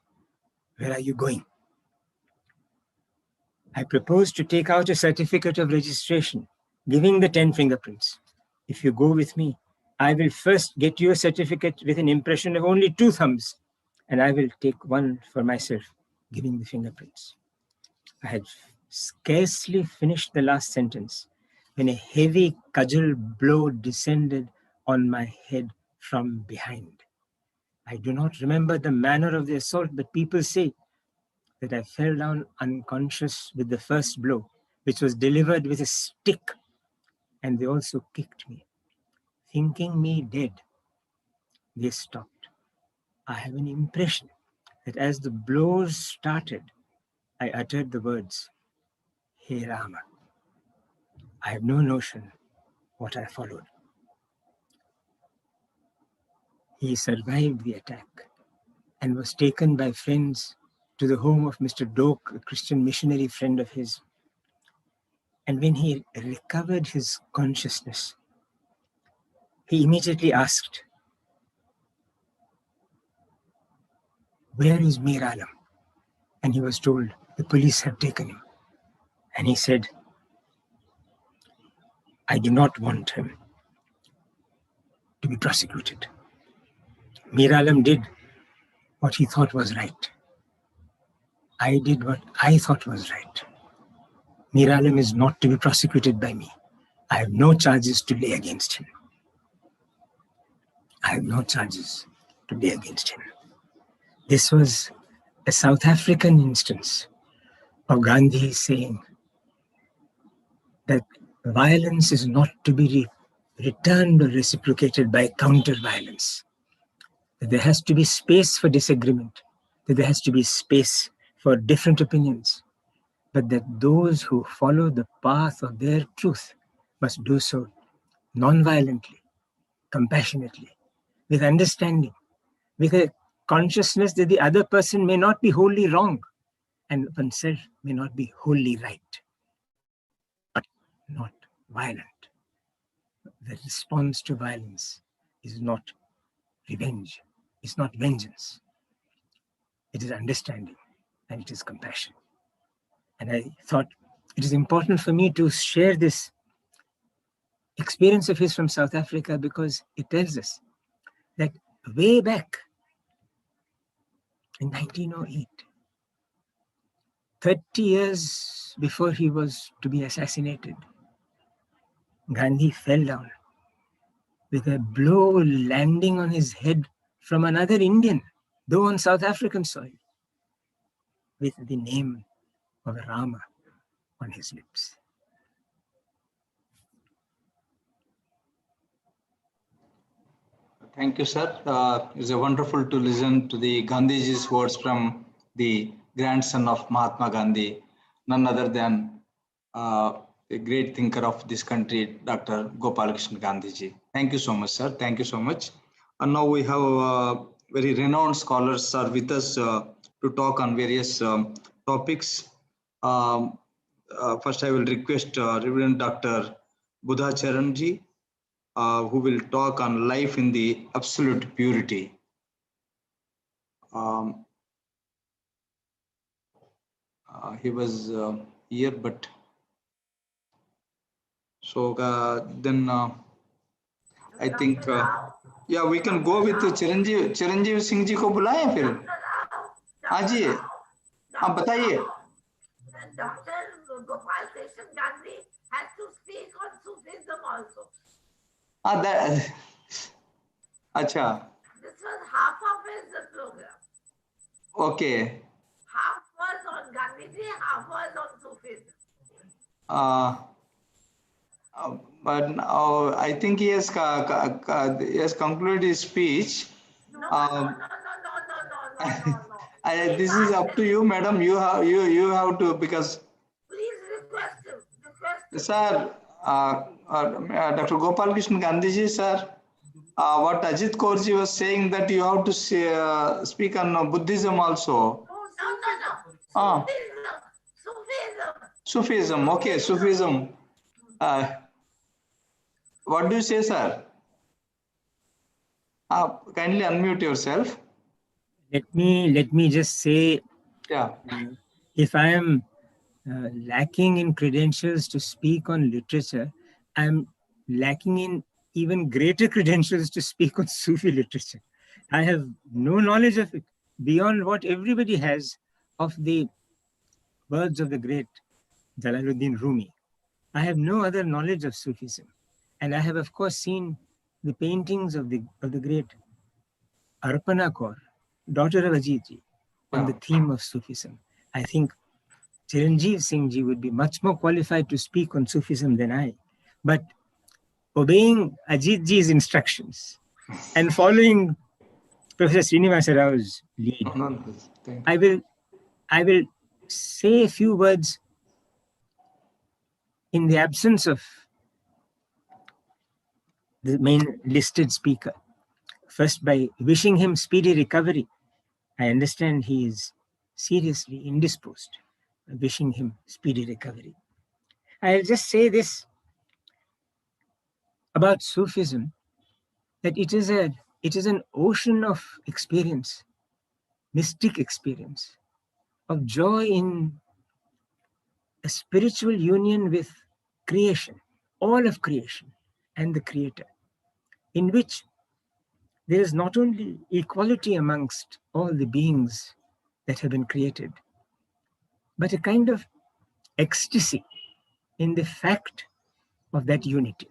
S6: where are you going? I proposed to take out a certificate of registration, giving the 10 fingerprints. If you go with me, I will first get you a certificate with an impression of only 2 thumbs, and I will take one for myself, giving the fingerprints. I had scarcely finished the last sentence when a heavy cudgel blow descended on my head from behind. I do not remember the manner of the assault, but people say that I fell down unconscious with the first blow, which was delivered with a stick and they also kicked me. Thinking me dead, they stopped. I have an impression that as the blows started, I uttered the words, "Hey Rama." I have no notion what I followed. He survived the attack and was taken by friends to the home of Mr. Doak, a Christian missionary friend of his. And when he recovered his consciousness, he immediately asked, "Where is Mir Alam?" And he was told, "The police have taken him." And he said, "I do not want him to be prosecuted. Mir Alam did what he thought was right. I did what I thought was right. Mir Alam is not to be prosecuted by me. I have no charges to lay against him. I have no charges to lay against him." This was a South African instance of Gandhi saying that violence is not to be returned or reciprocated by counter-violence. That there has to be space for disagreement, that there has to be space for different opinions, but that those who follow the path of their truth must do so non-violently, compassionately, with understanding, with a consciousness that the other person may not be wholly wrong and oneself may not be wholly right, but not violent. The response to violence is not revenge, it's not vengeance. It is understanding and it is compassion. And I thought it is important for me to share this experience of his from South Africa because it tells us that way back in 1908, 30 years before he was to be assassinated, Gandhi fell down with a blow landing on his head from another Indian, though on South African soil, with the name of Rama on his lips.
S1: Thank you, sir. It's wonderful to listen to the Gandhiji's words from the grandson of Mahatma Gandhi, none other than a great thinker of this country, Dr. Gopal Krishna Gandhiji. Thank you so much, sir. Thank you so much. And now we have very renowned scholars are with us to talk on various topics. First, I will request Reverend Dr. Buddha Charanji, who will talk on life in the absolute purity. He was here, but so then I think yeah, we can go with Chiranjeev Singh ji को बुलाएं फिर. हाँ जी, आप बताइए.
S2: Dr. Gopal Krishna Gandhi has to speak on Sufism also.
S1: That, अच्छा.
S2: This was half of his program.
S1: Okay.
S2: Half was on Gandhiji, half was on Sufism.
S1: But I think he has concluded his speech.
S2: No.
S1: This is up to you, madam. You have to, because.
S2: Please request him.
S1: Sir, Dr. Gopal Krishna Gandhiji, sir, what Ajit Kaurji was saying that you have to speak on Buddhism also.
S2: No.
S1: Sufism. Okay, Sufism. What do you say, sir? Kindly unmute yourself.
S6: Let me just say,
S1: yeah.
S6: If I am lacking in credentials to speak on literature, I am lacking in even greater credentials to speak on Sufi literature. I have no knowledge of it beyond what everybody has of the words of the great Jalaluddin Rumi. I have no other knowledge of Sufism. And I have, of course, seen the paintings of the great Arpana Kaur, daughter of Ajitji, on the theme of Sufism. I think Chiranjeev Singh ji would be much more qualified to speak on Sufism than I. But obeying Ajitji's instructions and following Professor Srinivasa Rao's lead, I will say a few words in the absence of the main listed speaker. First, by wishing him speedy recovery. I understand he is seriously indisposed. Wishing him speedy recovery. I'll just say this about Sufism, that it is an ocean of experience, mystic experience, of joy in a spiritual union with creation, all of creation and the Creator, in which there is not only equality amongst all the beings that have been created, but a kind of ecstasy in the fact of that unity.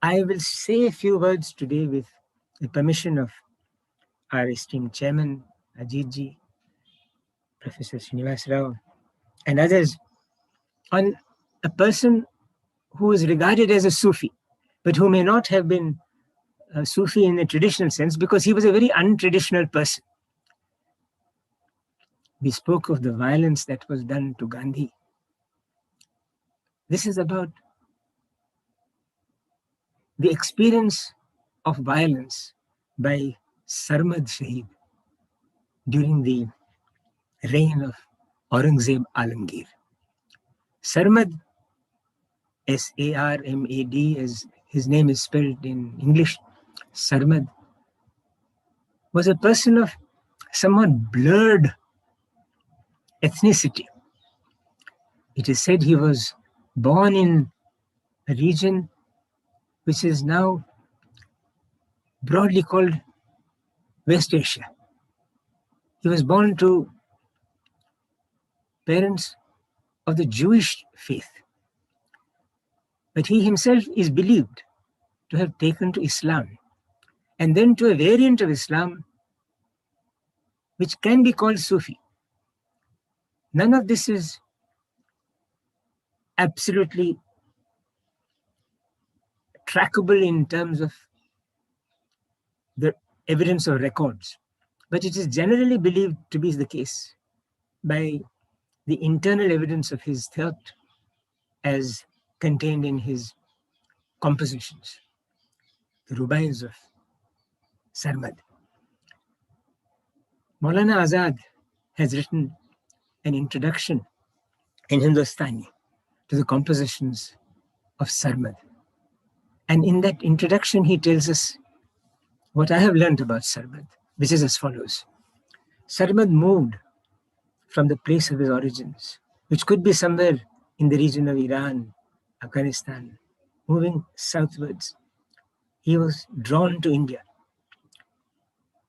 S6: I will say a few words today with the permission of our esteemed chairman, Ajitji, Professor Srinivasa Rao, and others, on a person who is regarded as a Sufi, but who may not have been a Sufi in the traditional sense, because he was a very untraditional person. We spoke of the violence that was done to Gandhi. This is about the experience of violence by Sarmad Shaheed during the reign of Aurangzeb Alamgir. Sarmad, S-A-R-M-A-D, as his name is spelled in English, Sarmad, was a person of somewhat blurred ethnicity. It is said he was born in a region which is now broadly called West Asia. He was born to parents of the Jewish faith, but he himself is believed to have taken to Islam, and then to a variant of Islam which can be called Sufi. None of this is absolutely trackable in terms of the evidence or records, but it is generally believed to be the case by the internal evidence of his thought as contained in his compositions, the Rubais of Sarmad. Maulana Azad has written an introduction in Hindustani to the compositions of Sarmad. And in that introduction, he tells us what I have learned about Sarmad, which is as follows. Sarmad moved from the place of his origins, which could be somewhere in the region of Iran, Afghanistan, moving southwards. He was drawn to India.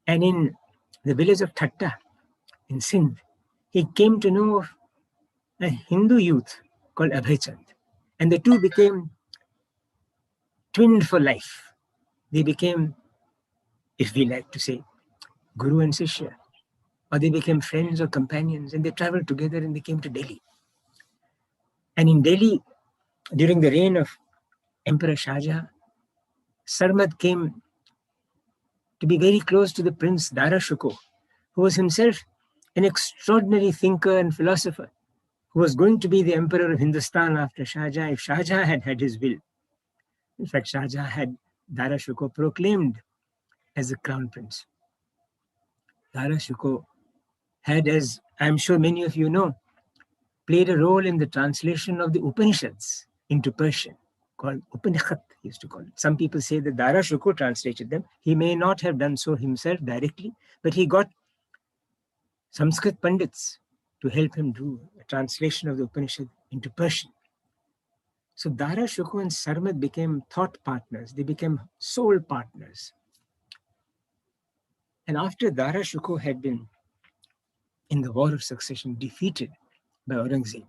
S6: And in the village of Thatta, in Sindh, he came to know of a Hindu youth called Abhay. And the two became twinned for life. They became, if we like to say, Guru and Sishya, or they became friends or companions, and they traveled together and they came to Delhi. And in Delhi, during the reign of Emperor Shah Jahan, Sarmad came to be very close to the Prince Dara Shikoh, who was himself an extraordinary thinker and philosopher, who was going to be the emperor of Hindustan after Shah Jahan, if Shah Jahan had had his will. In fact, Shah Jahan had Dara Shikoh proclaimed as the crown prince. Dara Shikoh had, as I'm sure many of you know, played a role in the translation of the Upanishads into Persian, called Upanishad, he used to call it. Some people say that Dara Shikoh translated them. He may not have done so himself directly, but he got Sanskrit Pandits to help him do a translation of the Upanishad into Persian. So Dara Shikoh and Sarmad became thought partners. They became soul partners. And after Dara Shikoh had been, in the War of Succession, defeated by Aurangzeb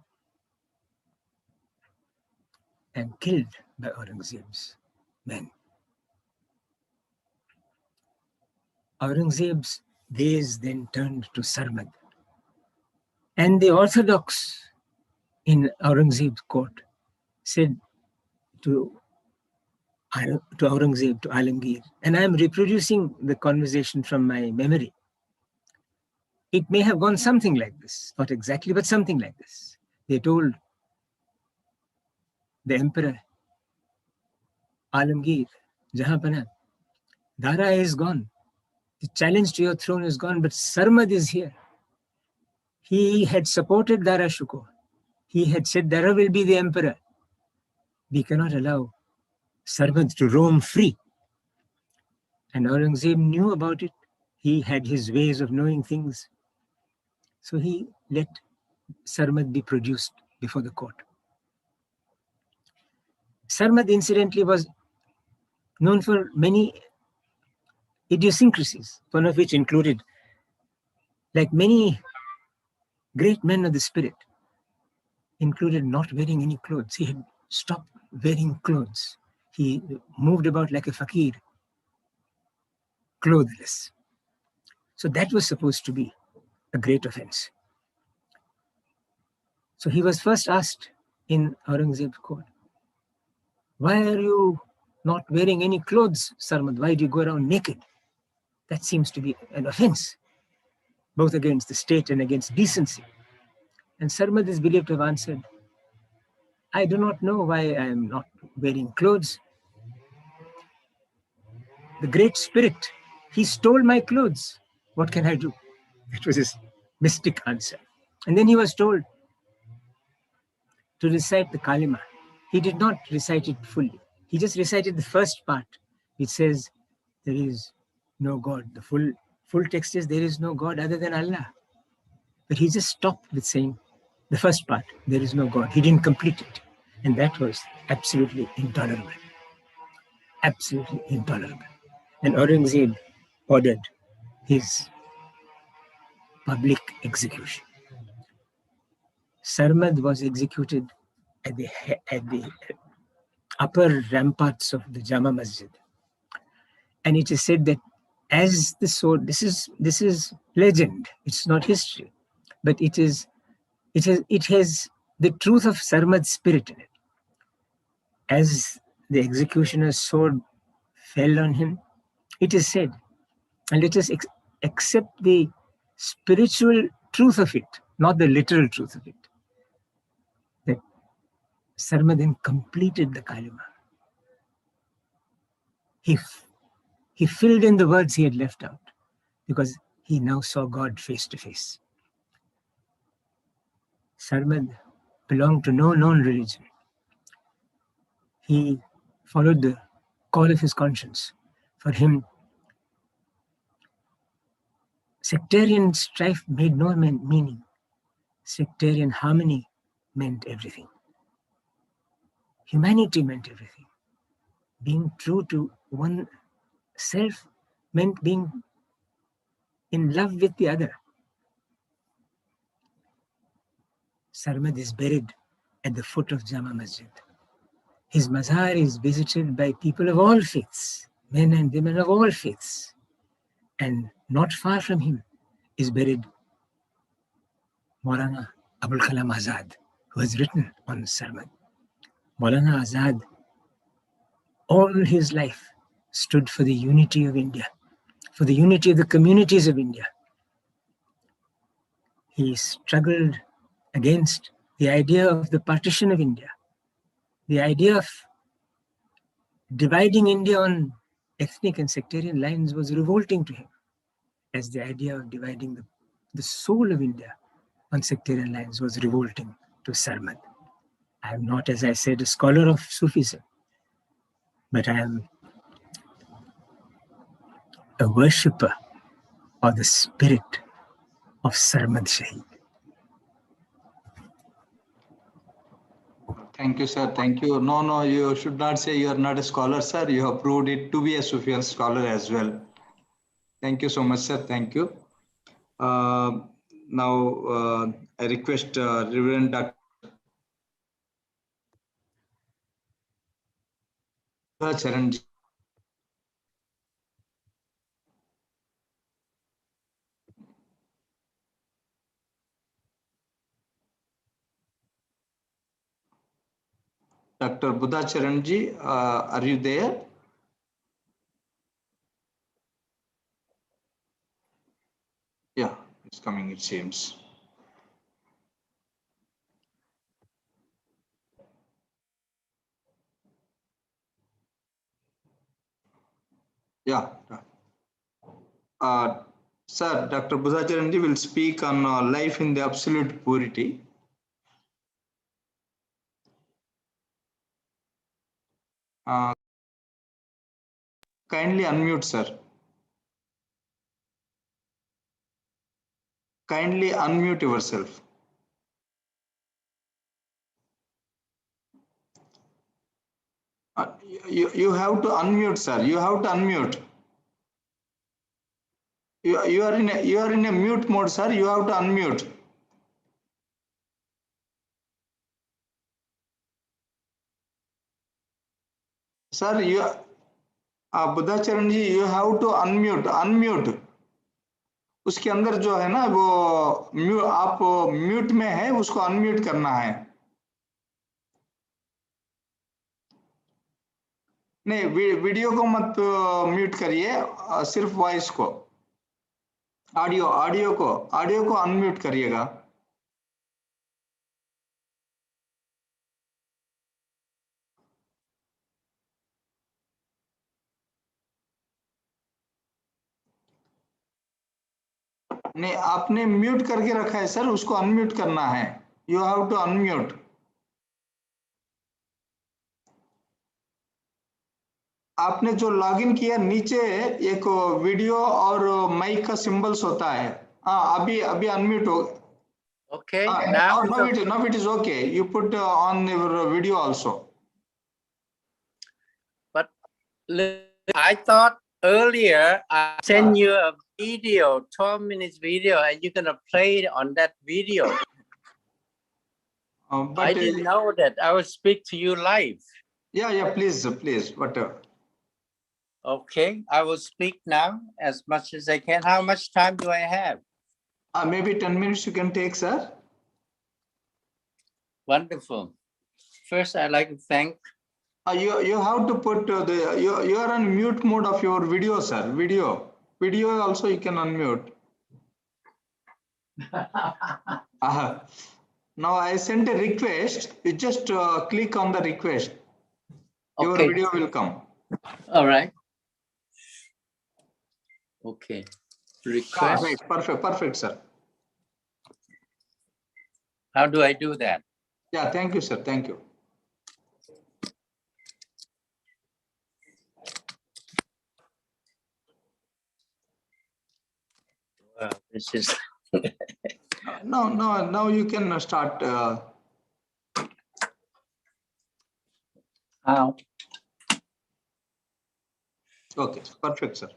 S6: and killed by Aurangzeb's men, Aurangzeb's gaze then turned to Sarmad. And the orthodox in Aurangzeb's court said, to Aurangzeb, to Alamgir, and I am reproducing the conversation from my memory. It may have gone something like this, not exactly, but something like this. They told the emperor, Alamgir, Jahanpana, Dara is gone. The challenge to your throne is gone, but Sarmad is here. He had supported Dara Shukor. He had said Dara will be the emperor. We cannot allow Sarmad to roam free. And Aurangzeb knew about it. He had his ways of knowing things. So he let Sarmad be produced before the court. Sarmad, incidentally, was known for many idiosyncrasies, one of which included, like many great men of the spirit, included not wearing any clothes. He had stopped wearing clothes. He moved about like a fakir, clothless. So that was supposed to be a great offense. So he was first asked in Aurangzeb's court, why are you not wearing any clothes, Sarmad? Why do you go around naked? That seems to be an offense, both against the state and against decency. And Sarmad is believed to have answered, I do not know why I am not wearing clothes. The great spirit, he stole my clothes. What can I do? That was his mystic answer. And then he was told to recite the Kalima. He did not recite it fully. He just recited the first part, which says, there is no God. The full text is, there is no God other than Allah. But he just stopped with saying the first part, there is no God. He didn't complete it. And that was absolutely intolerable. Absolutely intolerable. And Aurangzeb ordered his public execution. Sarmad was executed at the upper ramparts of the Jama Masjid. And it is said that as the sword, this is legend, it's not history, but it has the truth of Sarmad's spirit in it. As the executioner's sword fell on him, it is said, and let us accept the spiritual truth of it, not the literal truth of it, that Sarma then completed the Kalima. He filled in the words he had left out because he now saw God face to face. Sarmad belonged to no known religion. He followed the call of his conscience. For him, sectarian strife made no meaning. Sectarian harmony meant everything. Humanity meant everything. Being true to oneself meant being in love with the other. Sarmad is buried at the foot of Jama Masjid. His mazar is visited by people of all faiths, men and women of all faiths. And not far from him is buried Maulana Abul Kalam Azad, who has written on Sarmad. Maulana Azad, all his life, stood for the unity of India, for the unity of the communities of India. He struggled against the idea of the partition of India, the idea of dividing India on ethnic and sectarian lines was revolting to him, as the idea of dividing the soul of India on sectarian lines was revolting to Sarmad. I am not, as I said, a scholar of Sufism, but I am a worshipper of the spirit of Sarmad Shaheed.
S1: Thank you, sir. Thank you. No, you should not say you are not a scholar, sir. You have proved it to be a Sufian scholar as well. Thank you so much, sir. Thank you. Now, I request Reverend Dr. Charanji. Dr. Buddhacharanji, are you there? Yeah, it's coming, it seems. Yeah. Sir, Dr. Buddhacharanji will speak on life in the absolute purity. Kindly unmute, sir. Kindly unmute yourself. You have to unmute, sir. You have to unmute. You are in a mute mode, sir. You have to unmute. Sir, बुद्धाचरण ji, you have to unmute. उसके अंदर जो है ना वो आप mute में है, उसको अनम्यूट करना है. नहीं, वीडियो को मत म्यूट करिए, सिर्फ वॉइस को, ऑडियो को अनम्यूट करिएगा. नहीं, आपने म्यूट करके रखा है सर, उसको अनम्यूट करना है. You have to unmute. आपने जो लॉगिन किया, नीचे एक वीडियो और माइक का सिंबल्स होता है. हाँ, अभी अनम्यूट हो.
S7: Okay, now
S1: it is okay. You put on your video also.
S7: But I thought earlier I sent you a video, 12 minutes video, and you're gonna play it on that video.
S1: But
S7: I didn't know that. I will speak to you live.
S1: Yeah, please, whatever.
S7: Okay, I will speak now as much as I can. How much time do I have?
S1: Maybe 10 minutes you can take, sir.
S7: Wonderful. First, I'd like to thank.
S1: You have to put you are on mute mode of your video, sir. Video also you can unmute. Now I sent a request. You just click on the request. Your
S7: Okay.
S1: video will come.
S7: All right. Okay. Request.
S1: Right. Perfect, sir.
S7: How do I do that?
S1: Yeah, thank you, sir. Thank you.
S7: This is.
S1: No, you can start.
S7: How?
S1: Okay, perfect, sir.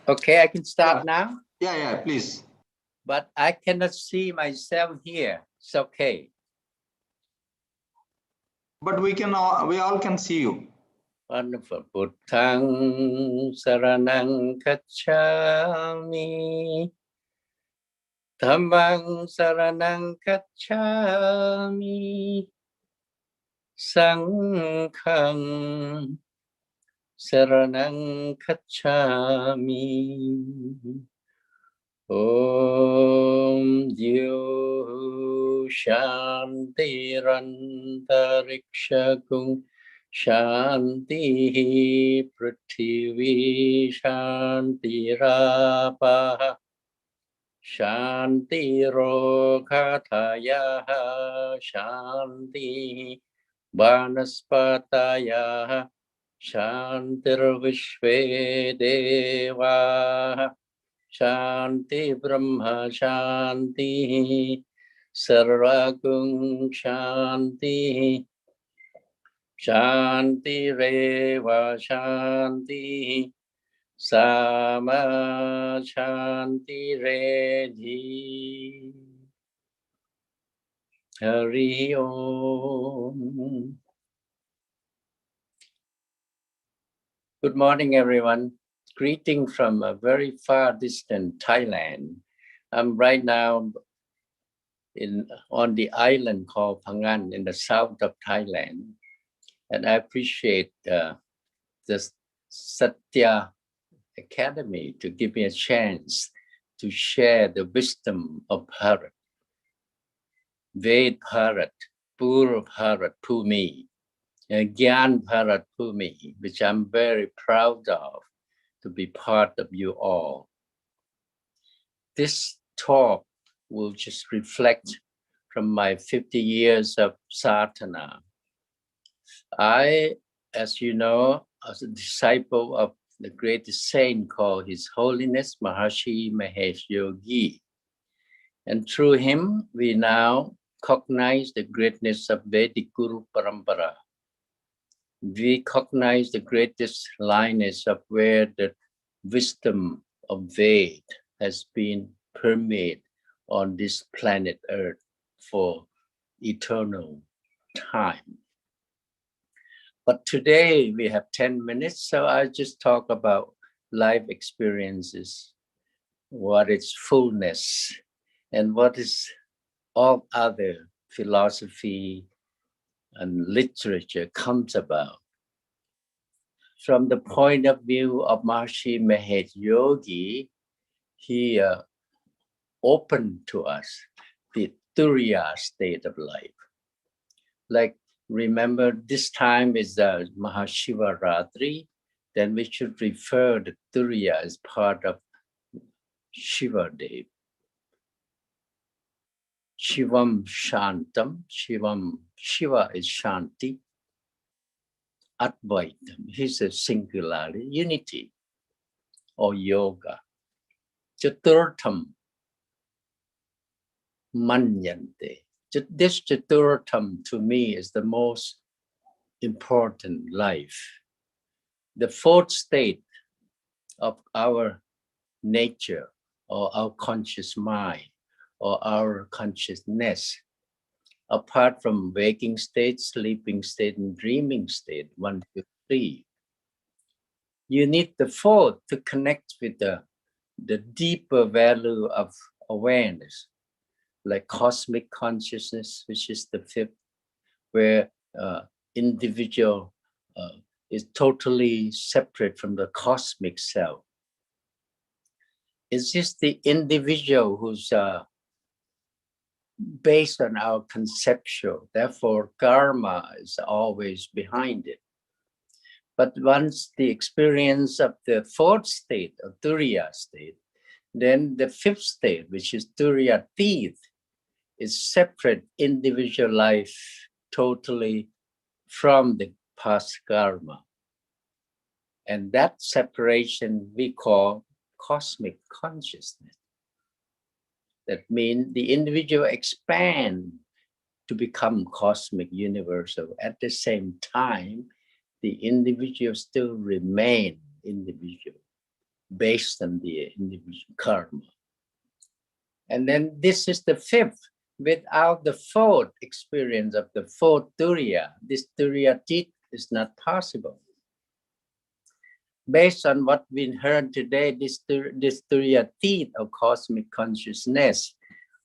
S7: Okay, I can start now.
S1: Yeah, please.
S7: But I cannot see myself here. It's okay.
S1: But we all can see you.
S7: Wonderful. Buddhang saranang gacchami. Dhammang saranang gacchami. Sanghang saranang gacchami. Om Diyo Shanti Rantarikshakung Shanti Prithvi Shanti Rapa Shanti Rokhataya Shanti Vanaspataya Shantir Vishve Deva Shanti Brahma Shanti Sarvagung Shanti Shanti Reva Shanti Sama Shanti Redhi Hari Om. Good morning, everyone. Greeting from a very far distant Thailand. I'm right now on the island called Phangan in the south of Thailand. And I appreciate the SahityaAkademi to give me a chance to share the wisdom of Bharat. Ved Bharat, Pur Bharat, Pumi, Gyan Bharat Pumi, which I'm very proud of to be part of you all. This talk will just reflect from my 50 years of sadhana. I, as you know, as a disciple of the greatest saint called His Holiness Maharishi Mahesh Yogi. And through him, we now cognize the greatness of Vedic Guru Parampara. We cognize the greatest lineage of where the wisdom of Ved has been permeated on this planet Earth for eternal time. But today we have 10 minutes, so I just talk about life experiences, what is fullness, and what is all other philosophy and literature comes about. From the point of view of Maharishi Mahesh Yogi, he opened to us the Turiya state of life. Like, remember, this time is the Mahashivaratri, then we should refer to Turiya as part of Shiva Day. Shivam Shantam, Shiva is Shanti, Advaitam, he's a singularity, unity, or yoga. Chaturtham, Manyante. This Chaturtham to me is the most important life. The fourth state of our nature or our conscious mind or our consciousness, apart from waking state, sleeping state, and dreaming state, 1 to 3. You need the fourth to connect with the deeper value of awareness, like cosmic consciousness, which is the fifth, where individual is totally separate from the cosmic self. It's just the individual who's based on our conceptual, therefore karma is always behind it. But once the experience of the fourth state, or Turiya state, then the fifth state, which is Turiya Teeth, is separate individual life totally from the past karma. And that separation we call cosmic consciousness. That means the individual expand to become cosmic universal. At the same time, the individual still remain individual based on the individual karma. And then this is the fifth. Without the fourth experience of the fourth Turiya, this Turiya Teeth is not possible. Based on what we heard today, this Turiya Teeth of cosmic consciousness,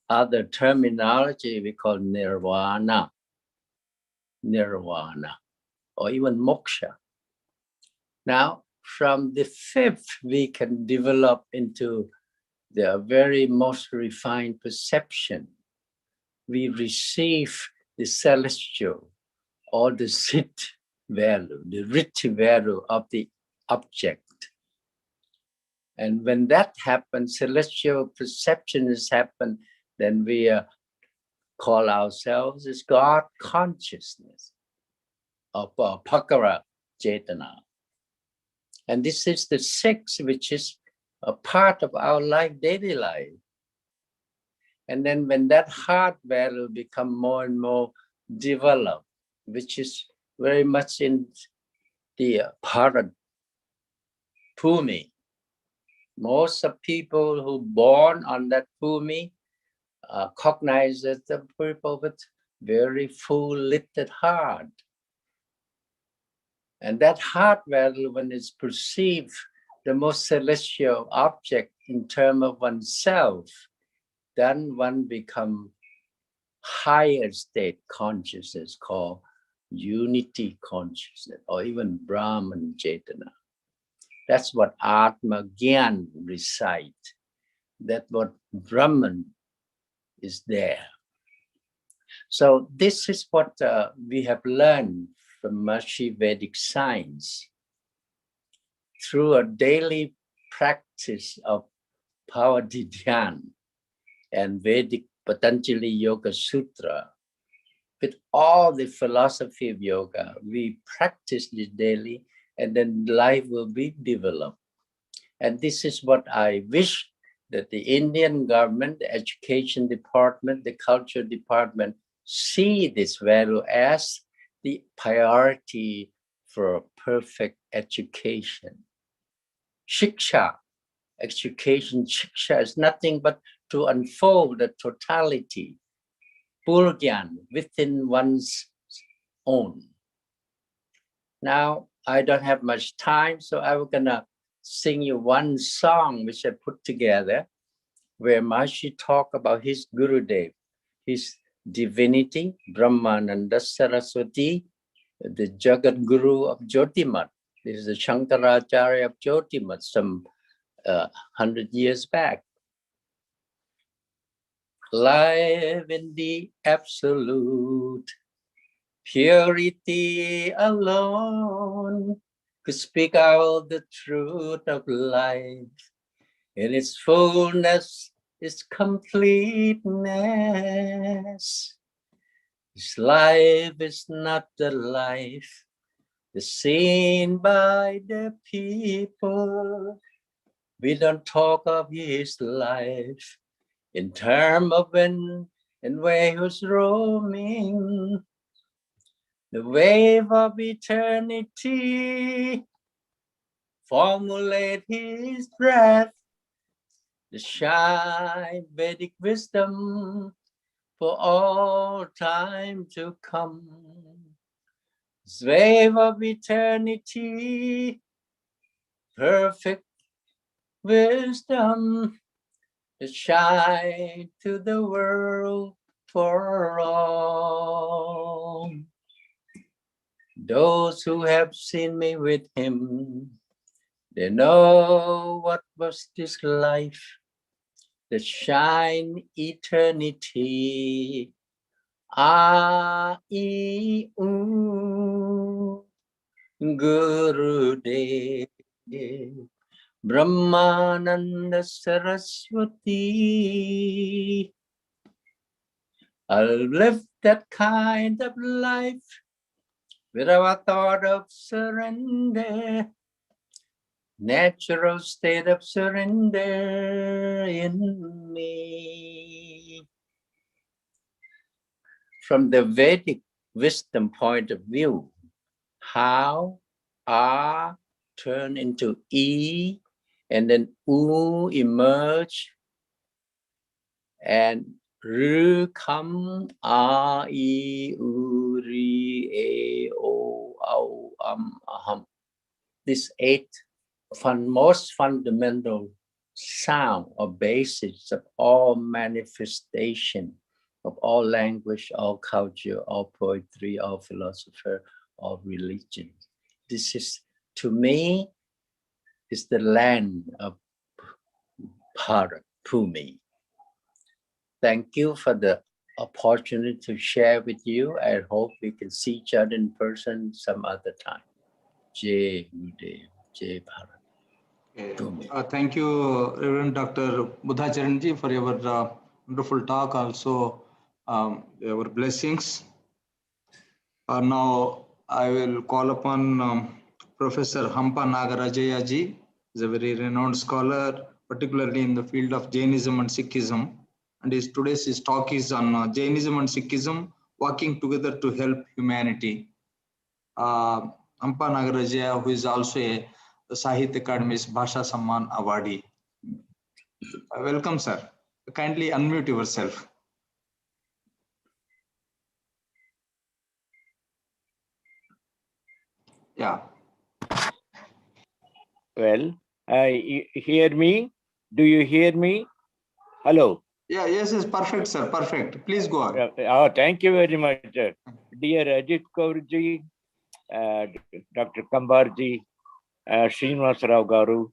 S7: other terminology we call nirvana, or even moksha. Now, from the fifth, we can develop into the very most refined perception. We receive the celestial or the sit value, the rich value of the object. And when that happens, celestial perception has happened, then we call ourselves as God consciousness, or Pakara Chetana. And this is the sixth, which is a part of our life, daily life. And then when that heart value become more and more developed, which is very much in the Bharat Bhumi. Most of people who born on that Bhumi cognize as the people with very full-lit heart. And that heart value, when it's perceived, the most celestial object in terms of oneself, then one become higher state consciousness called unity consciousness, or even Brahman Chetana. That's what Atma Gyan recites. That's what Brahman is there. So this is what we have learned from Maharishi Vedic science through a daily practice of Bhavati Dhyan and Vedic Patanjali Yoga Sutra. With all the philosophy of yoga, we practice this daily, and then life will be developed. And this is what I wish that the Indian government, the education department, the culture department see this value as the priority for perfect education. Shiksha, education, shiksha is nothing but to unfold the totality, Purgyan, within one's own. Now, I don't have much time, so I'm gonna sing you one song which I put together, where Maharishi talk about his Gurudev, his divinity, Brahmananda Saraswati, the Jagat Guru of Jyotimat. This is the Shankaracharya of Jyotimat, some 100 years back. Live in the absolute purity alone, could speak out the truth of life in its fullness, its completeness. This life is not the life that's seen by the people. We don't talk of his life in terms of when and where he was roaming. The wave of eternity formulate his breath, the shine Vedic wisdom for all time to come. This wave of eternity, perfect wisdom, to shine to the world for all. Those who have seen me with him, they know what was this life, that shine eternity. A-I-U, Gurudev, Brahmananda Saraswati. I'll live that kind of life without thought of surrender, natural state of surrender in me. From the Vedic wisdom point of view, how A turn into E, and then U emerge, and R come, A, E, U, Ri, A, O, Au, Aham. These 8 most fundamental sound or basis of all manifestation, of all language, all culture, all poetry, all philosopher, all religion. This is, to me, is the land of Bharat, Bhumi. Thank you for the opportunity to share with you. I hope we can see each other in person some other time. Jai Gurudev, Jai Bharat.
S1: Thank you, Reverend Dr. Buddhacharanji, for your wonderful talk, also your blessings. Now I will call upon Professor Hampa Nagarajaya ji. He's a very renowned scholar, particularly in the field of Jainism and Sikhism. And today's talk is on Jainism and Sikhism, working together to help humanity. Hampa Nagarajaya, who is also a SahityaAkademi's Bhasha Samman awardee. Welcome, sir. Kindly unmute yourself. Yeah.
S8: Well, you hear me? Do you hear me? Hello.
S1: Yeah, yes, yes, perfect, sir, perfect. Please go on.
S5: Oh, thank you very much. Dear Ajit Kaurji, Dr. Kambarji, Srinivas Rao Garu.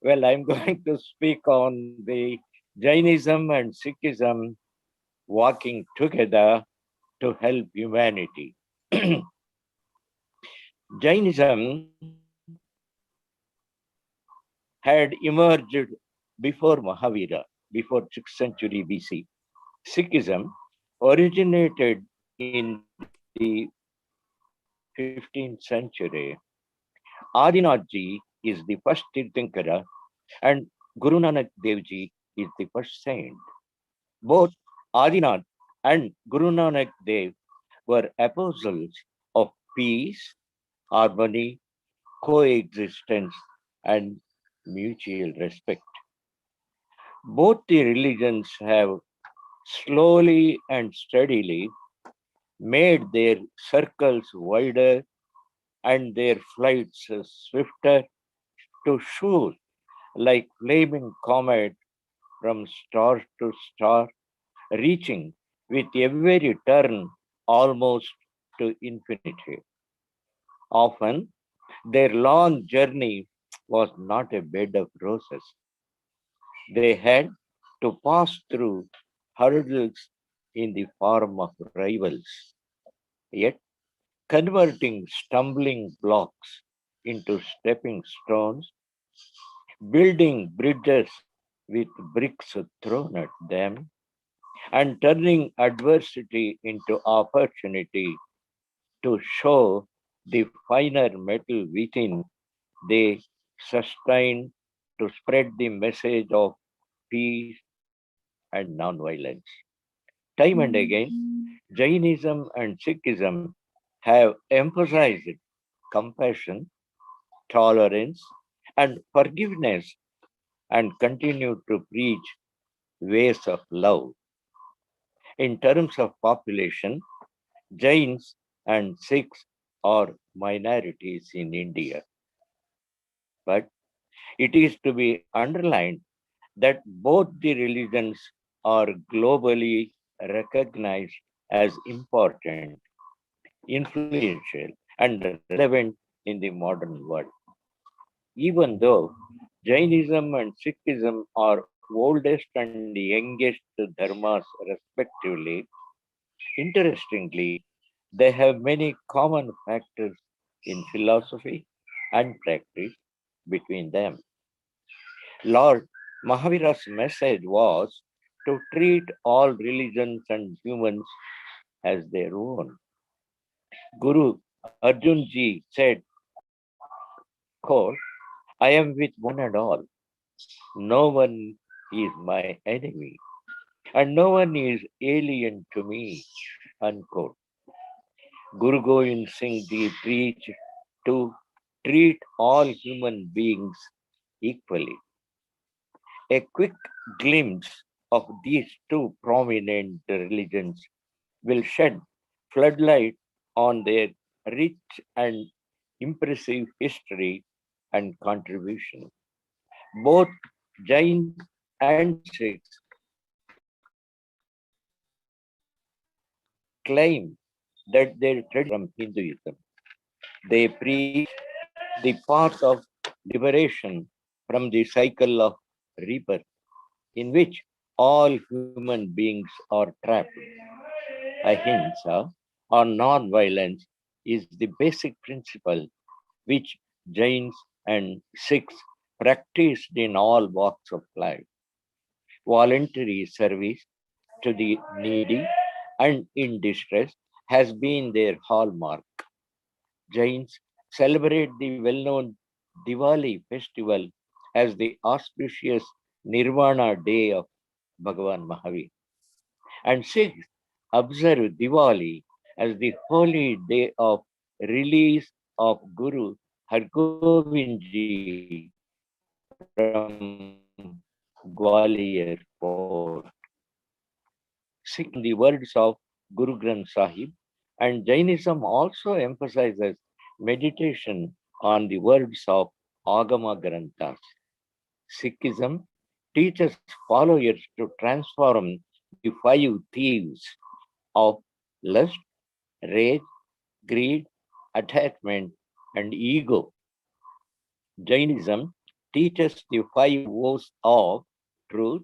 S5: Well, I'm going to speak on the Jainism and Sikhism working together to help humanity. Jainism had emerged before Mahavira, before 6th century BC. Sikhism originated in the 15th century. Adinathji is the first Tirthankara and Guru Nanak Dev Ji is the first saint. Both Adinath and Guru Nanak Dev were apostles of peace, harmony, coexistence, and mutual respect. Both the religions have slowly and steadily made their circles wider and their flights swifter to shoot like flaming comet from star to star, reaching with every turn almost to infinity. Often, their long journey was not a bed of roses. They had to pass through hurdles in the form of rivals, yet converting stumbling blocks into stepping stones, building bridges with bricks thrown at them, and turning adversity into opportunity to show the finer metal within. They sustain to spread the message of peace and non-violence. Time and again, Jainism and Sikhism have emphasized compassion, tolerance, and forgiveness and continue to preach ways of love. In terms of population, Jains and Sikhs are minorities in India. But it is to be underlined that both the religions are globally recognized as important, influential, and relevant in the modern world. Even though Jainism and Sikhism are oldest and youngest dharmas respectively, interestingly, they have many common factors in philosophy and practice between them. Lord Mahavira's message was to treat all religions and humans as their own. Guru Arjun Ji said, quote, I am with one and all. No one is my enemy, and no one is alien to me. Unquote. Guru Gobind Singh Ji preached to treat all human beings equally. A quick glimpse of these two prominent religions will shed floodlight on their rich and impressive history and contribution. Both Jains and Sikhs claim that their tradition from Hinduism. They preach the path of liberation from the cycle of rebirth in which all human beings are trapped. Ahimsa or non-violence is the basic principle which Jains and Sikhs practiced in all walks of life. Voluntary service to the needy and in distress has been their hallmark. Jains celebrate the well-known Diwali festival as the auspicious Nirvana day of Bhagavan Mahavir. And Sikhs observe Diwali as the holy day of release of Guru Hargobind Ji from Gwalior fort. Sikh the words of Guru Granth Sahib, and Jainism also emphasizes meditation on the words of Agama Granthas. Sikhism teaches followers to transform the five thieves of lust, rage, greed, attachment, and ego. Jainism teaches the five vows of truth,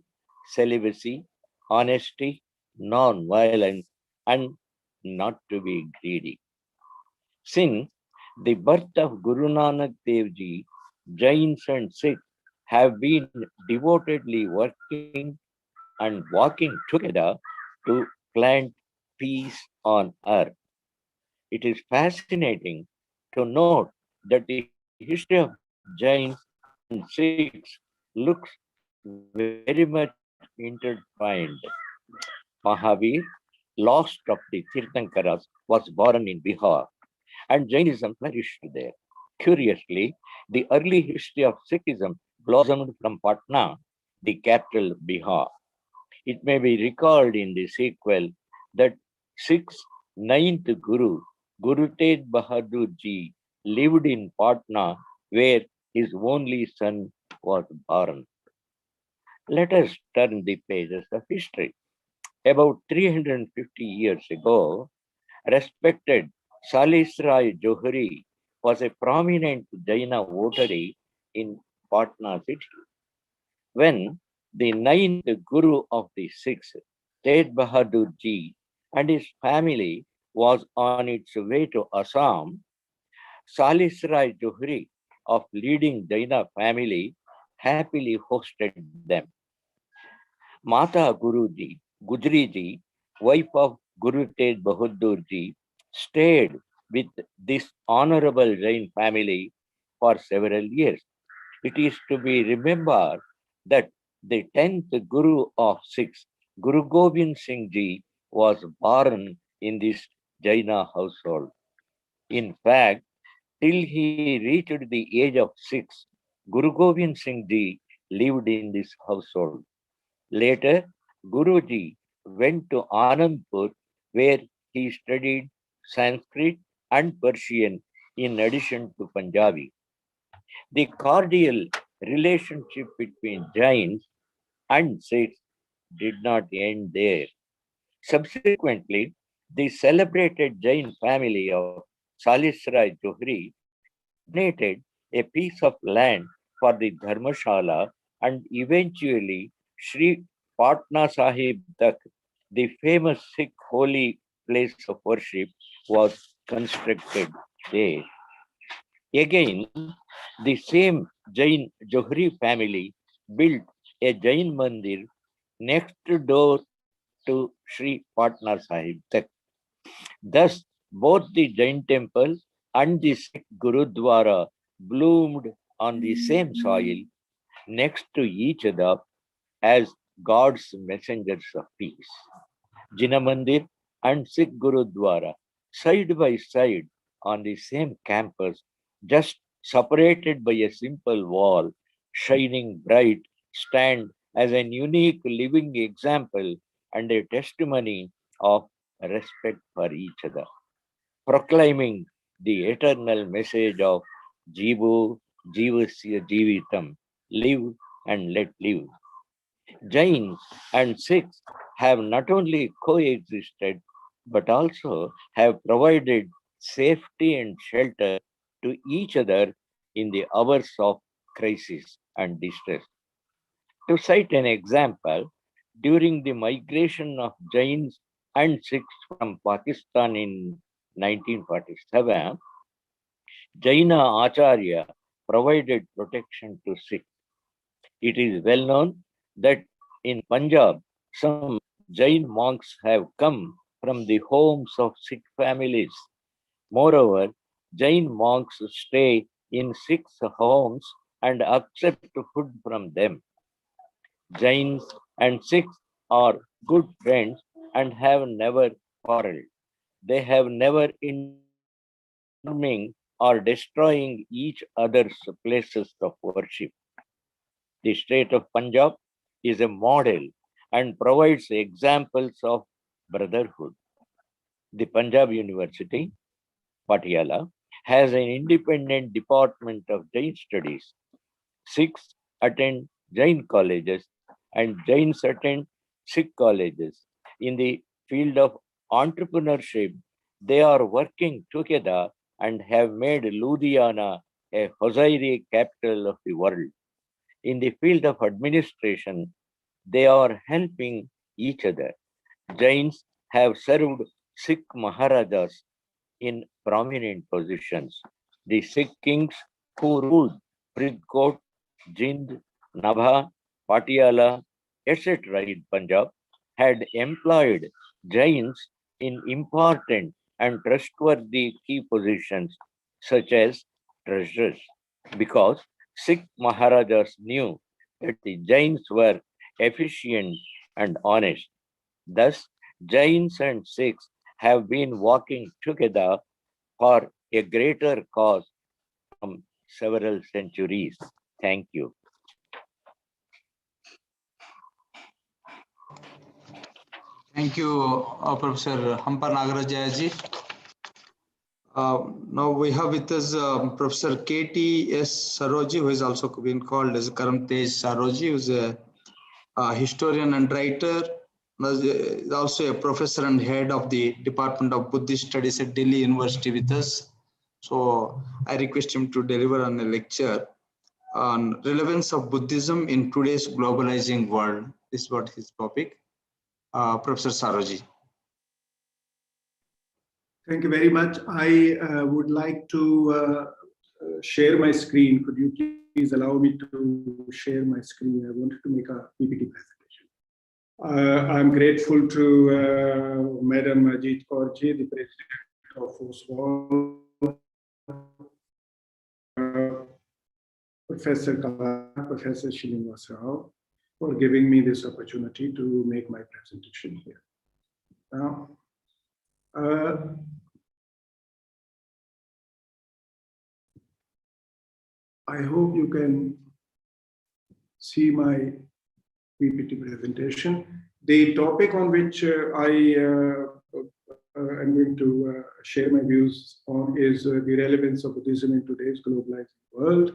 S5: celibacy, honesty, non-violence, and not to be greedy. Since the birth of Guru Nanak Dev Ji, Jains and Sikhs have been devotedly working and walking together to plant peace on earth. It is fascinating to note that the history of Jains and Sikhs looks very much intertwined. Mahavir, last of the Tirthankaras, was born in Bihar, and Jainism flourished there. Curiously, the early history of Sikhism blossomed from Patna, the capital of Bihar. It may be recalled in the sequel that Sikh's ninth Guru, Guru Tegh Bahadur Ji, lived in Patna, where his only son was born. Let us turn the pages of history. About 350 years ago, respected Salisrai Johari was a prominent Jaina votary in Patna city. When the ninth Guru of the Sikhs, Tegh Bahadur Ji, and his family was on its way to Assam, Salisrai Johari of leading Jaina family happily hosted them. Mata Guruji, Gujriji, wife of Guru Tegh Bahadur Ji, stayed with this honorable Jain family for several years. It is to be remembered that the 10th Guru of Sikhs, Guru Gobind Singh Ji, was born in this Jaina household. In fact, till he reached the age of 6, Guru Gobind Singh Ji lived in this household. Later, Guruji went to Anandpur, where he studied Sanskrit and Persian in addition to Punjabi. The cordial relationship between Jains and Sikhs did not end there. Subsequently, the celebrated Jain family of Salisrai Johri donated a piece of land for the Dharmashala, and eventually Sri Patna Sahib Tak, the famous Sikh holy place of worship, was constructed there. Again, the same Jain Johri family built a Jain mandir next door to Sri Patna Sahib Tak. Thus, both the Jain temple and the Sikh Gurudwara bloomed on the same soil next to each other as God's messengers of peace. Jina Mandir and Sikh Gurudwara, side by side on the same campus, just separated by a simple wall, shining bright, stand as an unique living example and a testimony of respect for each other, proclaiming the eternal message of Jivu Jivasya Jivitam, live and let live. Jains and Sikhs have not only coexisted but also have provided safety and shelter to each other in the hours of crisis and distress. To cite an example, during the migration of Jains and Sikhs from Pakistan in 1947, Jaina Acharya provided protection to Sikhs. It is well known that in Punjab, some Jain monks have come from the homes of Sikh families. Moreover, Jain monks stay in Sikh homes and accept food from them. Jains and Sikhs are good friends and have never quarreled. They have never intermarried, harming or destroying each other's places of worship. The state of Punjab is a model and provides examples of brotherhood. The Punjab University, Patiala, has an independent department of Jain studies. Sikhs attend Jain colleges and Jains attend Sikh colleges. In the field of entrepreneurship, they are working together and have made Ludhiana a hosiery capital of the world. In the field of administration, they are helping each other. Jains have served Sikh Maharajas in prominent positions. The Sikh kings who ruled Faridkot, Jind, Nabha, Patiala, etc. in Punjab had employed Jains in important and trustworthy key positions such as treasurers, because Sikh Maharajas knew that the Jains were efficient and honest. Thus, Jains and Sikhs have been working together for a greater cause from several centuries. Thank you.
S1: Thank you, Professor Hampar Nagarajaji. Now we have with us Professor K.T.S. Saroji, who is also been called as Karam Tej Saroji, who is a historian and writer. He is also a professor and head of the Department of Buddhist Studies at Delhi University with us. So I request him to deliver on a lecture on relevance of Buddhism in today's globalizing world. This is what his topic. Professor Saroji.
S8: Thank you very much. I would like to share my screen. Could you please allow me to share my screen? I wanted to make a PPT presentation. I'm grateful to Madam Ajit Kaurji, the President of FOSWAL, Professor Kala, Professor Srinivasa Rao, for giving me this opportunity to make my presentation here. Now, I hope you can see my PPT presentation. The topic on which I am going to share my views on is the relevance of Buddhism in today's globalizing world.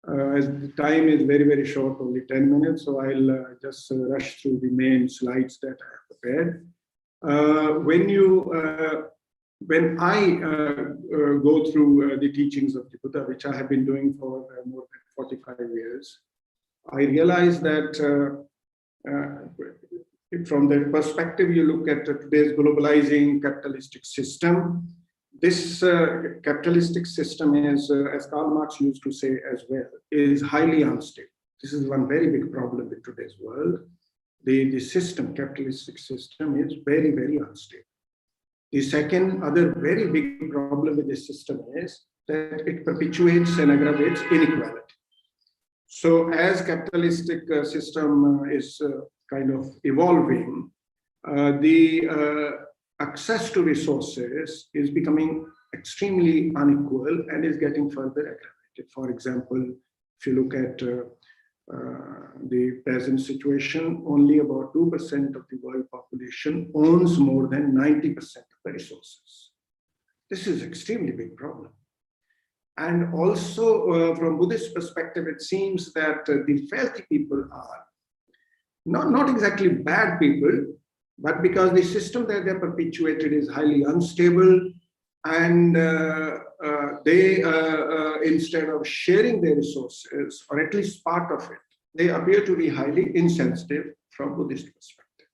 S8: As the time is very, very short, only 10 minutes, so I'll just rush through the main slides that I have prepared. When I go through the teachings of the Buddha, which I have been doing for more than 45 years, I realize that from the perspective you look at today's globalizing capitalistic system, this capitalistic system is, as Karl Marx used to say as well, is highly unstable. This is one very big problem in today's world. The system, capitalistic system, is very, very unstable. The second other very big problem with this system is that it perpetuates and aggravates inequality. So as capitalistic system is kind of evolving, the access to resources is becoming extremely unequal and is getting further aggravated. For example, if you look at the present situation, only about 2% of the world population owns more than 90% of the resources. This is an extremely big problem. And also from Buddhist perspective, it seems that the wealthy people are not exactly bad people, but because the system that they're perpetuated is highly unstable, and they, instead of sharing their resources, or at least part of it, they appear to be highly insensitive from Buddhist perspective.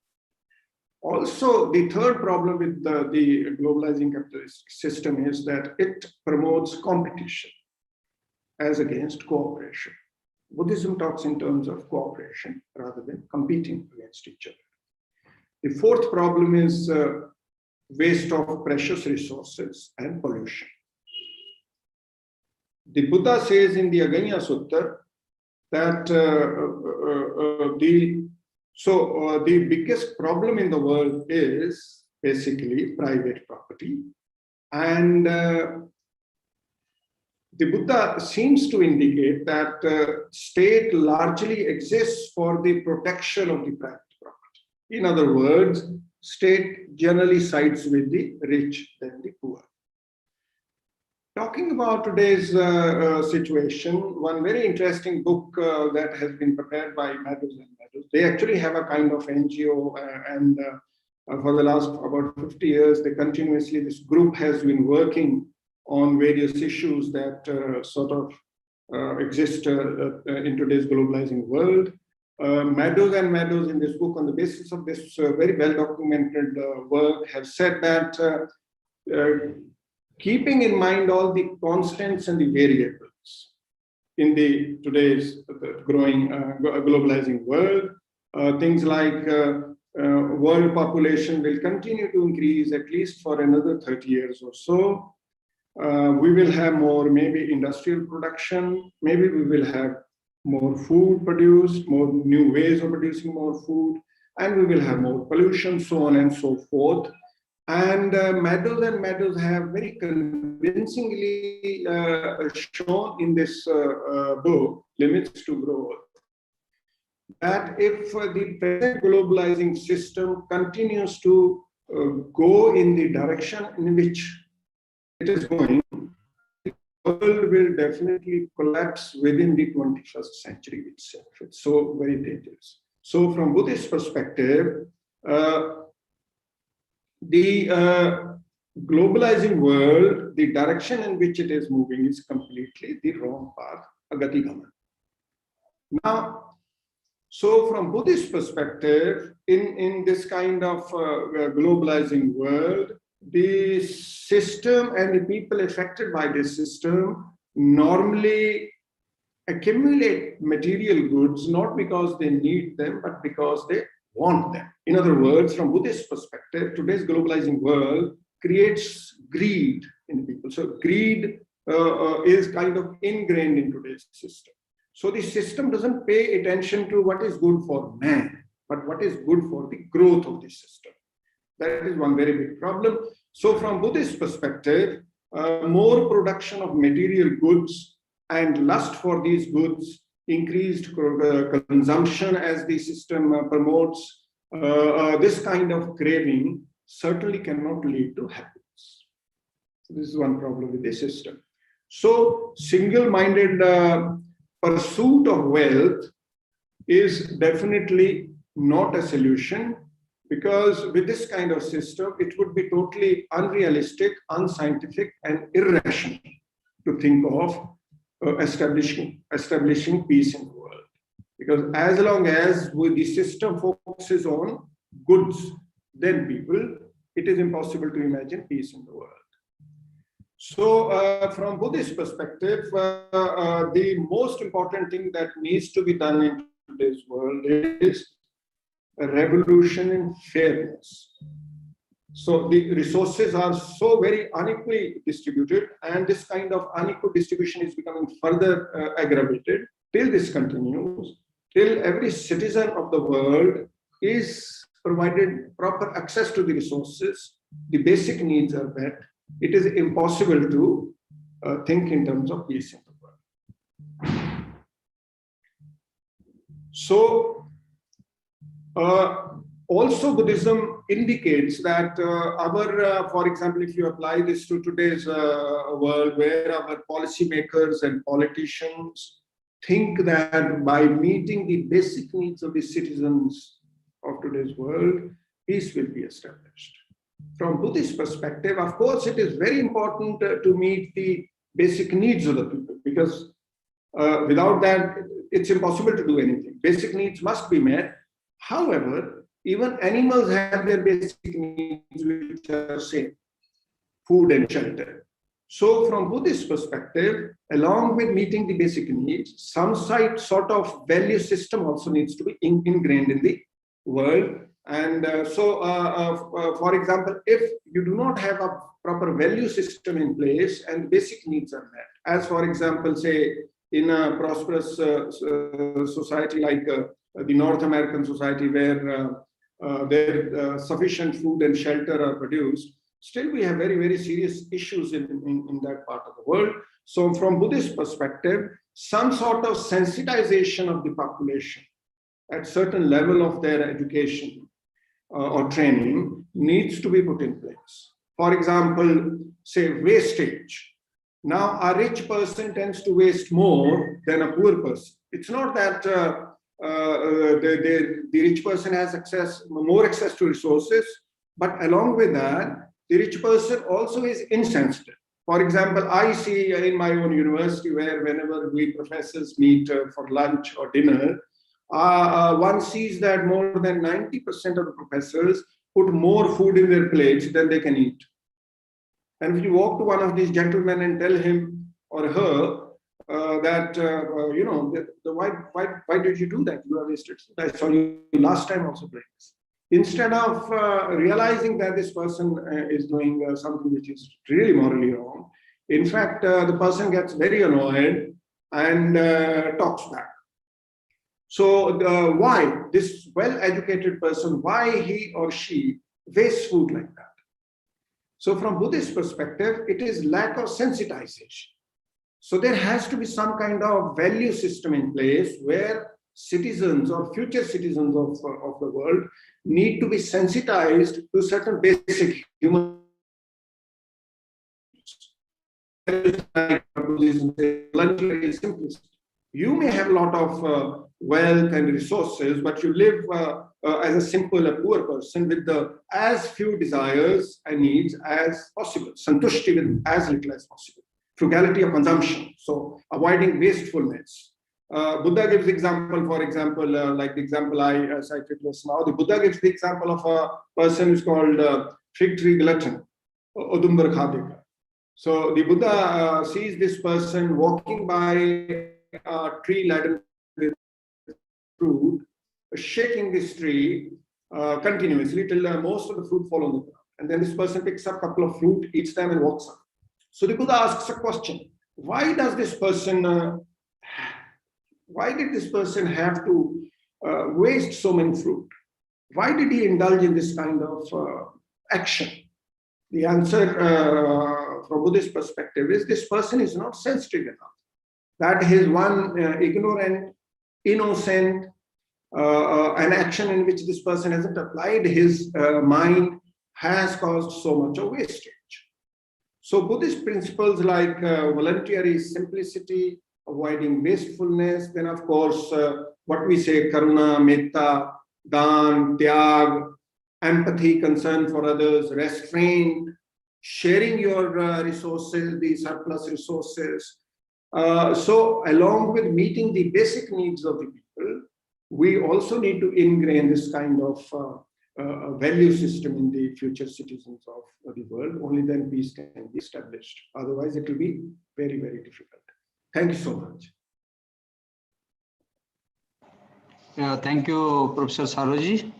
S8: Also, the third problem with the globalizing capitalist system is that it promotes competition as against cooperation. Buddhism talks in terms of cooperation rather than competing against each other. The fourth problem is waste of precious resources and pollution. The Buddha says in the Aganya Sutta that the biggest problem in the world is basically private property. And the Buddha seems to indicate that state largely exists for the protection of the private property. In other words, state generally sides with the rich than the poor. Talking about today's situation, one very interesting book that has been prepared by Meadows and Meadows. They actually have a kind of NGO, and for the last about 50 years, this group has been working on various issues that sort of exist in today's globalizing world. Meadows and Meadows in this book, on the basis of this very well-documented work, have said that keeping in mind all the constants and the variables in today's growing globalizing world, things like world population will continue to increase at least for another 30 years or so. We will have more maybe industrial production, maybe we will have more food produced, more new ways of producing more food, and we will have more pollution, so on and so forth. And Meadows and Meadows have very convincingly shown in this book, Limits to Growth, that if the present globalizing system continues to go in the direction in which it is going, the world will definitely collapse within the 21st century itself. It's so very dangerous. So from Buddhist perspective, the globalizing world, the direction in which it is moving is completely the wrong path, agati gaman. Now, so from Buddhist perspective, in this kind of globalizing world, the system and the people affected by this system normally accumulate material goods, not because they need them, but because they want them. In other words, from Buddhist perspective, today's globalizing world creates greed in people. So greed is kind of ingrained in today's system. So the system doesn't pay attention to what is good for man, but what is good for the growth of the system. That is one very big problem. So from Buddhist perspective, more production of material goods and lust for these goods, increased consumption as the system promotes, this kind of craving certainly cannot lead to happiness. So this is one problem with the system. So single-minded pursuit of wealth is definitely not a solution, because with this kind of system, it would be totally unrealistic, unscientific, and irrational to think of establishing peace in the world. Because as long as the system focuses on goods, then people, it is impossible to imagine peace in the world. So from Buddhist perspective, the most important thing that needs to be done in today's world is a revolution in fairness. So the resources are so very unequally distributed, and this kind of unequal distribution is becoming further aggravated. Till this continues, till every citizen of the world is provided proper access to the resources, the basic needs are met, it is impossible to think in terms of peace in the world. So also Buddhism indicates that for example, if you apply this to today's world, where our policymakers and politicians think that by meeting the basic needs of the citizens of today's world, peace will be established. From Buddhist perspective, of course, it is very important to meet the basic needs of the people, because without that, it's impossible to do anything. Basic needs must be met. However, even animals have their basic needs, which are same, food and shelter. So from Buddhist perspective, along with meeting the basic needs, some sort of value system also needs to be ingrained in the world. And for example, if you do not have a proper value system in place and basic needs are met, as for example, say in a prosperous society like the North American society, where sufficient food and shelter are produced, still we have very, very serious issues in that part of the world. So from Buddhist perspective, some sort of sensitization of the population at certain level of their education or training needs to be put in place. For example, say wastage. Now, a rich person tends to waste more than a poor person. It's not that the rich person has more access to resources, but along with that, the rich person also is insensitive. For example, I see in my own university where whenever we professors meet for lunch or dinner, one sees that more than 90% of the professors put more food in their plates than they can eat. And if you walk to one of these gentlemen and tell him or her that, why did you do that? You are wasted. I saw you last time also playing this. Instead of realizing that this person is doing something which is really morally wrong, in fact, the person gets very annoyed and talks back. So why this well-educated person, why he or she wastes food like that? So from Buddhist perspective, it is lack of sensitization. So there has to be some kind of value system in place where citizens or future citizens of the world need to be sensitized to certain basic human voluntary simplicity. You may have a lot of wealth and resources, but you live as a simple, a poor person with as few desires and needs as possible, santushti with as little as possible, frugality of consumption, so avoiding wastefulness. Buddha gives the example, for example, like the example I cited just now, the Buddha gives the example of a person who's called fig tree glutton, Udumbar Khadika. So the Buddha sees this person walking by a tree laden with fruit, shaking this tree continuously till most of the fruit fall on the ground. And then this person picks up a couple of fruit, eats them and walks on. So the Buddha asks a question. Why did this person have to waste so many fruit? Why did he indulge in this kind of action? The answer from Buddhist perspective is this person is not sensitive enough. That is one ignorant, innocent, an action in which this person hasn't applied his mind has caused so much of wastage. So Buddhist principles like voluntary simplicity, avoiding wastefulness, then of course what we say karuna, metta, dan, tyag, empathy, concern for others, restraint, sharing your resources, the surplus resources. So along with meeting the basic needs of the people, we also need to ingrain this kind of value system in the future citizens of the world. Only then peace can be established. Otherwise, it will be very, very difficult. Thank you so much.
S1: Yeah, thank you, Professor Saroji,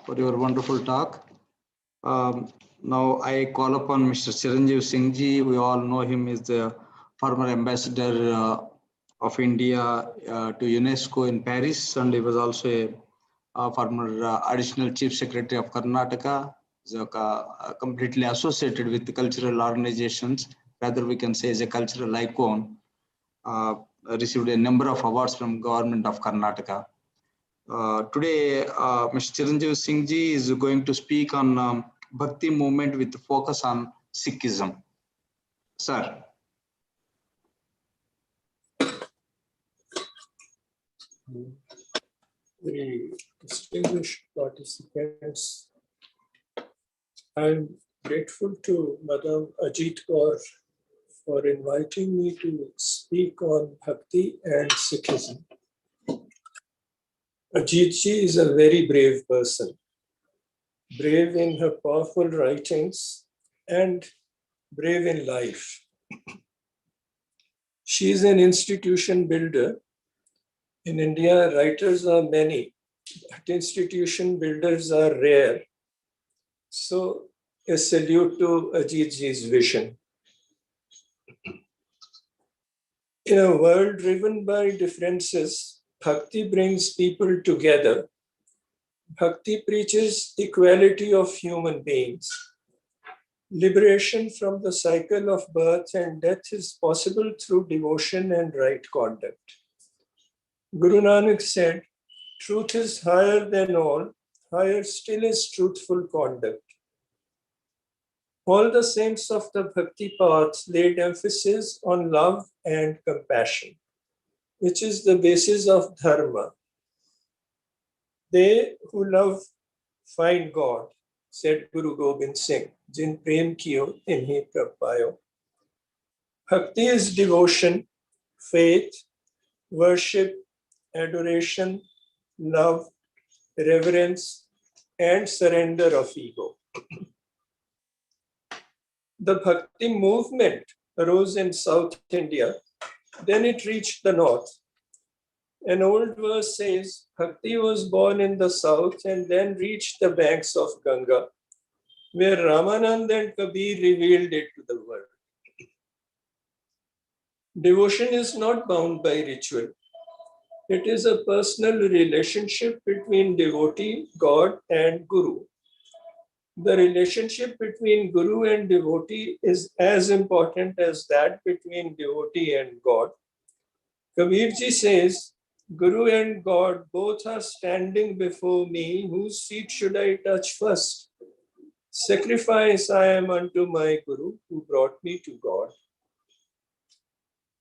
S1: for your wonderful talk. Now I call upon Mr. Chiranjeev Singh ji. We all know him as the former ambassador of India to UNESCO in Paris, and he was also a former additional chief secretary of Karnataka. So, completely associated with the cultural organizations, rather we can say as a cultural icon. Received a number of awards from government of Karnataka. Today, Mr. Chiranjeev Singh ji is going to speak on Bhakti movement with focus on Sikhism. Sir.
S3: The distinguished participants, I'm grateful to Madam Ajit Kaur for inviting me to speak on Bhakti and Sikhism. Ajit ji is a very brave person, brave in her powerful writings and brave in life. She is an institution builder. In India, writers are many, but institution builders are rare. So a salute to Ajit ji's vision. In a world driven by differences, Bhakti brings people together. Bhakti preaches equality of human beings. Liberation from the cycle of birth and death is possible through devotion and right conduct. Guru Nanak said, truth is higher than all, higher still is truthful conduct. All the saints of the Bhakti path laid emphasis on love and compassion, which is the basis of dharma. They who love find God, said Guru Gobind Singh, Jin prem kiyo tinhi prab payo. Bhakti is devotion, faith, worship, adoration, love, reverence, and surrender of ego. The Bhakti movement arose in South India, then it reached the north. An old verse says, Bhakti was born in the south and then reached the banks of Ganga, where Ramananda and Kabir revealed it to the world. Devotion is not bound by ritual. It is a personal relationship between devotee, God, and Guru. The relationship between Guru and devotee is as important as that between devotee and God. Kabirji says, Guru and God both are standing before me, whose feet should I touch first? Sacrifice I am unto my Guru, who brought me to God.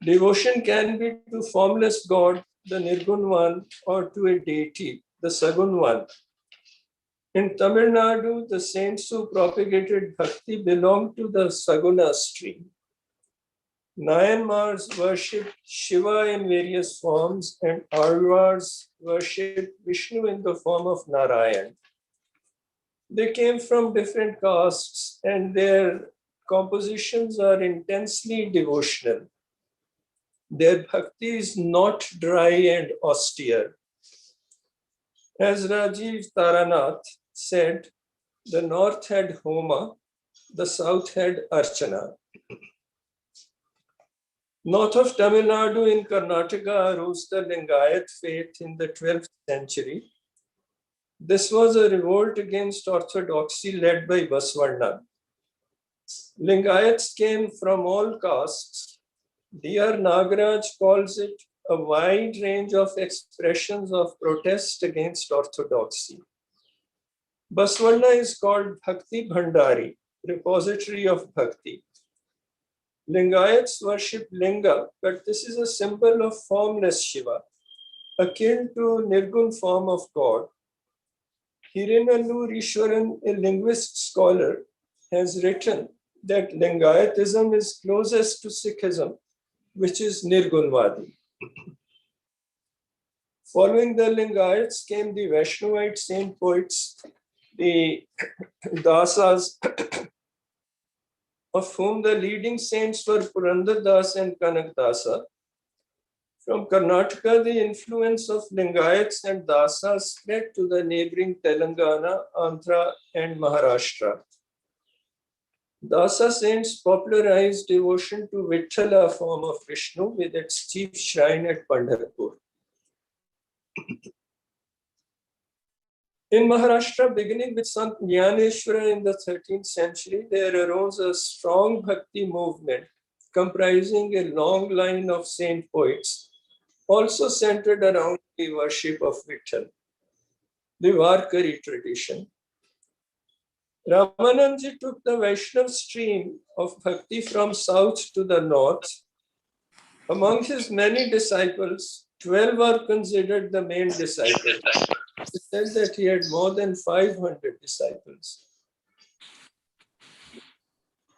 S3: Devotion can be to formless God, the Nirgun one, or to a deity, the Sagun one. In Tamil Nadu, the saints who propagated Bhakti belonged to the Saguna stream. Nayanmars worshipped Shiva in various forms, and Alvars worshipped Vishnu in the form of Narayan. They came from different castes, and their compositions are intensely devotional. Their bhakti is not dry and austere. As Rajiv Taranath said, the north had Homa, the south had Archana. North of Tamil Nadu in Karnataka arose the Lingayat faith in the 12th century. This was a revolt against orthodoxy led by Basvarna. Lingayats came from all castes. D.R. Nagaraj calls it a wide range of expressions of protest against orthodoxy. Basvarna is called Bhakti Bhandari, repository of Bhakti. Lingayats worship Linga, but this is a symbol of formless Shiva, akin to Nirgun form of God. Hirenallur Ishwaran, a linguist scholar, has written that Lingayatism is closest to Sikhism, which is Nirgunvadi. Following the Lingayats came the Vaishnavite saint poets, the Dasas, of whom the leading saints were Purandar Das and Kanak Dasa. From Karnataka, the influence of Lingayats and Dasas spread to the neighboring Telangana, Andhra, and Maharashtra. Dasa saints popularized devotion to Vithala form of Vishnu with its chief shrine at Pandharpur. In Maharashtra, beginning with Sant Jnaneshwara in the 13th century, there arose a strong bhakti movement comprising a long line of saint poets, also centered around the worship of Vitthal, the Varkari tradition. Ramananji took the Vaishnav stream of bhakti from south to the north. Among his many disciples, 12 are considered the main disciples. It said that he had more than 500 disciples.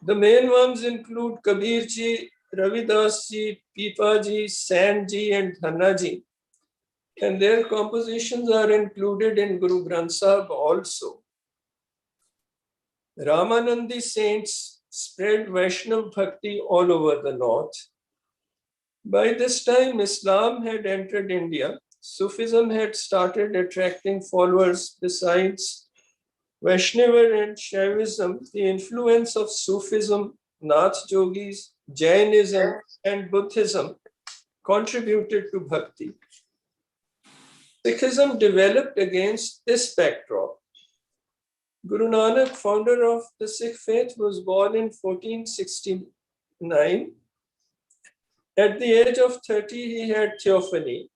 S3: The main ones include Kabirji, Ravidasji, Pipaji, Sanji, and Dhanaji. And their compositions are included in Guru Granth Sahib also. Ramanandi saints spread Vaishnav Bhakti all over the north. By this time, Islam had entered India. Sufism had started attracting followers. Besides Vaishnava and Shaivism, the influence of Sufism, Nath Yogis, Jainism, and Buddhism contributed to Bhakti. Sikhism developed against this backdrop. Guru Nanak, founder of the Sikh faith, was born in 1469. At the age of 30, he had theophany.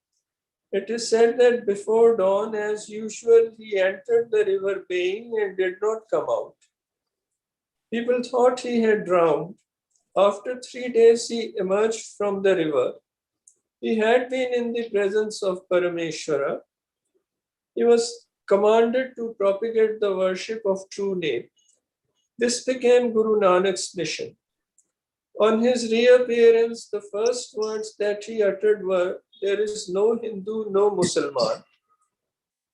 S3: It is said that before dawn, as usual, he entered the river baying and did not come out. People thought he had drowned. After 3 days, he emerged from the river. He had been in the presence of Parameshwara. He was commanded to propagate the worship of true name. This became Guru Nanak's mission. On his reappearance, the first words that he uttered were, "There is no Hindu, no Musliman."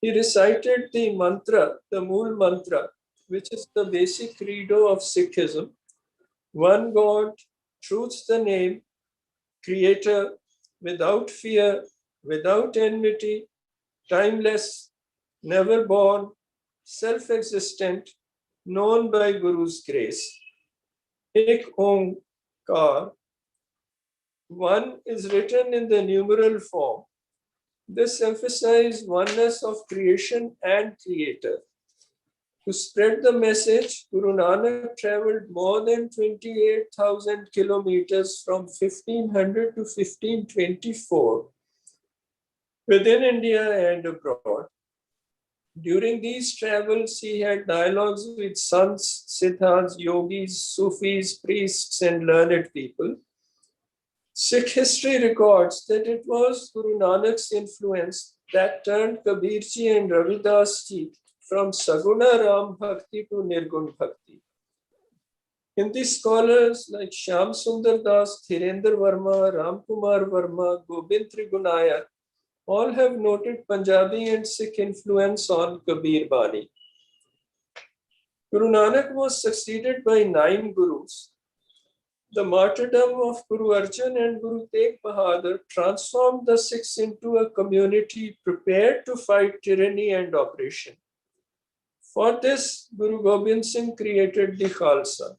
S3: He recited the mantra, the Mool mantra, which is the basic credo of Sikhism. One God, truth's the name, creator, without fear, without enmity, timeless, never born, self-existent, known by Guru's grace. Ek Omkar. One is written in the numeral form. This emphasizes oneness of creation and creator. To spread the message, Guru Nanak traveled more than 28,000 kilometers from 1500 to 1524 within India and abroad. During these travels, he had dialogues with sants, siddhas, yogis, sufis, priests, and learned people. Sikh history records that it was Guru Nanak's influence that turned Kabirji and Ravidas ji from Saguna Ram Bhakti to Nirgun Bhakti. Hindi scholars like Shyam Sundar Das, Dhirendra Verma, Ram Kumar Verma, Gobind Trigunaya all have noted Punjabi and Sikh influence on Kabir Bani. Guru Nanak was succeeded by 9 gurus. The martyrdom of Guru Arjan and Guru Tegh Bahadur transformed the Sikhs into a community prepared to fight tyranny and oppression. For this, Guru Gobind Singh created the Khalsa.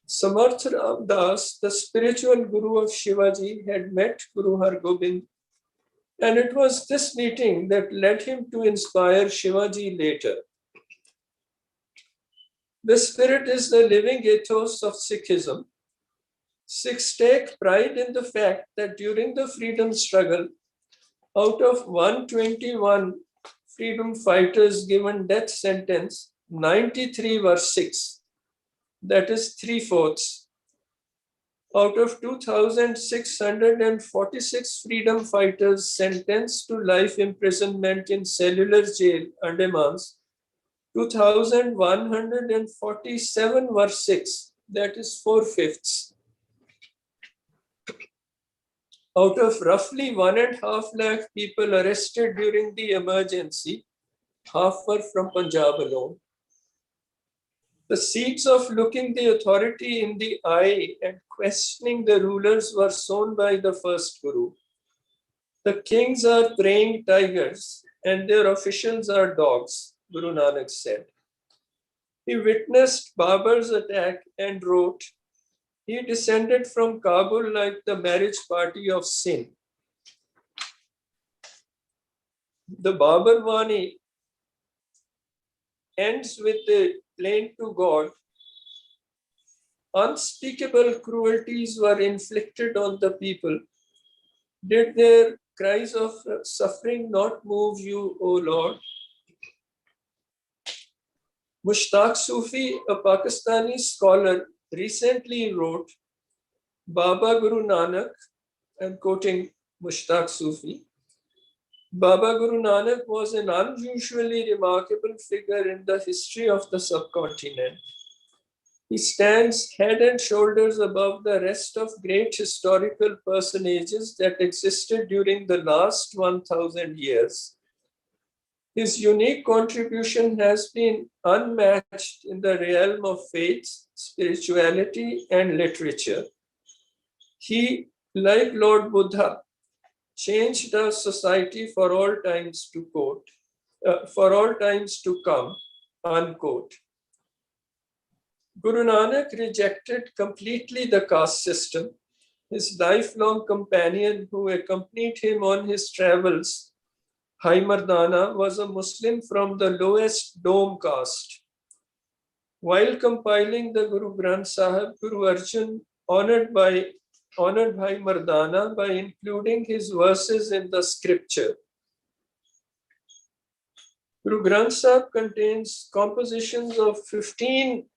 S3: Samarth Ram Das, the spiritual guru of Shivaji, had met Guru Har Gobind, and it was this meeting that led him to inspire Shivaji later. The spirit is the living ethos of Sikhism. Sikhs take pride in the fact that during the freedom struggle, out of 121 freedom fighters given death sentence, 93 were Sikhs. That is 3/4. Out of 2,646 freedom fighters sentenced to life imprisonment in cellular jail, Andamans, 2,147 were Sikhs. That is 4/5. Out of roughly 1.5 lakh people arrested during the emergency, half were from Punjab alone. The seeds of looking the authority in the eye and questioning the rulers were sown by the first Guru. The kings are praying tigers and their officials are dogs, Guru Nanak said. He witnessed Babur's attack and wrote, "He descended from Kabul like the marriage party of sin." The Babur Vani ends with the plaint to God. Unspeakable cruelties were inflicted on the people. Did their cries of suffering not move you, O Lord? Mushtaq Sufi, a Pakistani scholar, recently wrote, Baba Guru Nanak, I'm quoting Mushtaq Sufi, Baba Guru Nanak was an unusually remarkable figure in the history of the subcontinent. He stands head and shoulders above the rest of great historical personages that existed during the last 1,000 years. His unique contribution has been unmatched in the realm of faith, spirituality, and literature. He, like Lord Buddha, changed our society for all times to come, unquote. Guru Nanak rejected completely the caste system. His lifelong companion who accompanied him on his travels, Bhai Mardana, was a Muslim from the lowest Dome caste. While compiling the Guru Granth Sahib, Guru Arjan honored Bhai Mardana by including his verses in the scripture. Guru Granth Sahib contains compositions of 15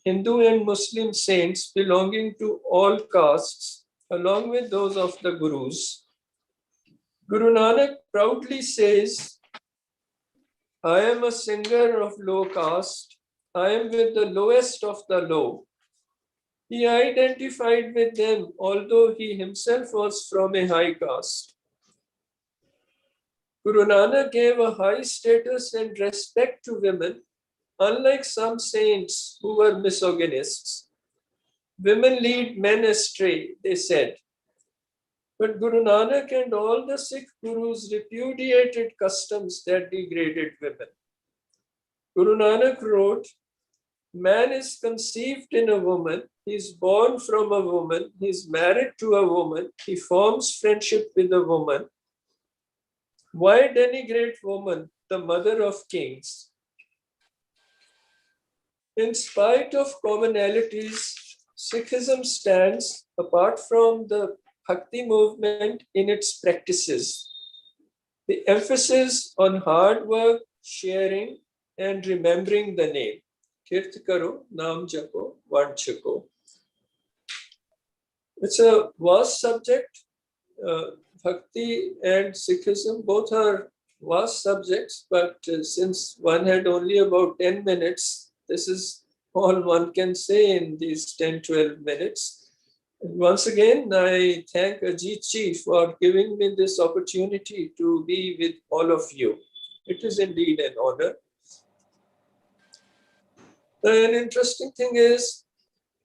S3: Hindu and Muslim saints belonging to all castes, along with those of the Gurus. Guru Nanak proudly says, I am a singer of low caste. I am with the lowest of the low. He identified with them, although he himself was from a high caste. Guru Nanak gave a high status and respect to women, unlike some saints who were misogynists. Women lead men astray, they said. But Guru Nanak and all the Sikh Gurus repudiated customs that degraded women. Guru Nanak wrote, man is conceived in a woman, he is born from a woman, he is married to a woman, he forms friendship with a woman. Why denigrate woman, the mother of kings? In spite of commonalities, Sikhism stands apart from the Bhakti movement in its practices. The emphasis on hard work, sharing, and remembering the name. Kirt karo, naam japo, vanchako. It's a vast subject. Bhakti and Sikhism both are vast subjects, but since one had only about 10 minutes, this is all one can say in these 10-12 minutes. And once again, I thank Ajit Ji for giving me this opportunity to be with all of you. It is indeed an honor. An interesting thing is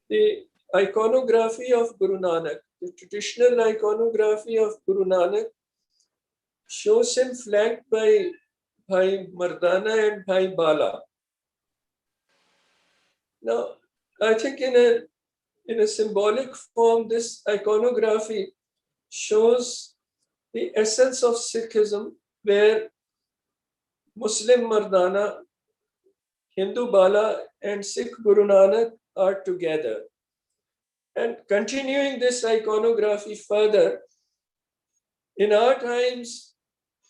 S3: the iconography of Guru Nanak. The traditional iconography of Guru Nanak shows him flanked by Bhai Mardana and Bhai Bala. Now, I think in a symbolic form, this iconography shows the essence of Sikhism, where Muslim Mardana, Hindu Bala, and Sikh Guru Nanak are together. And continuing this iconography further, in our times,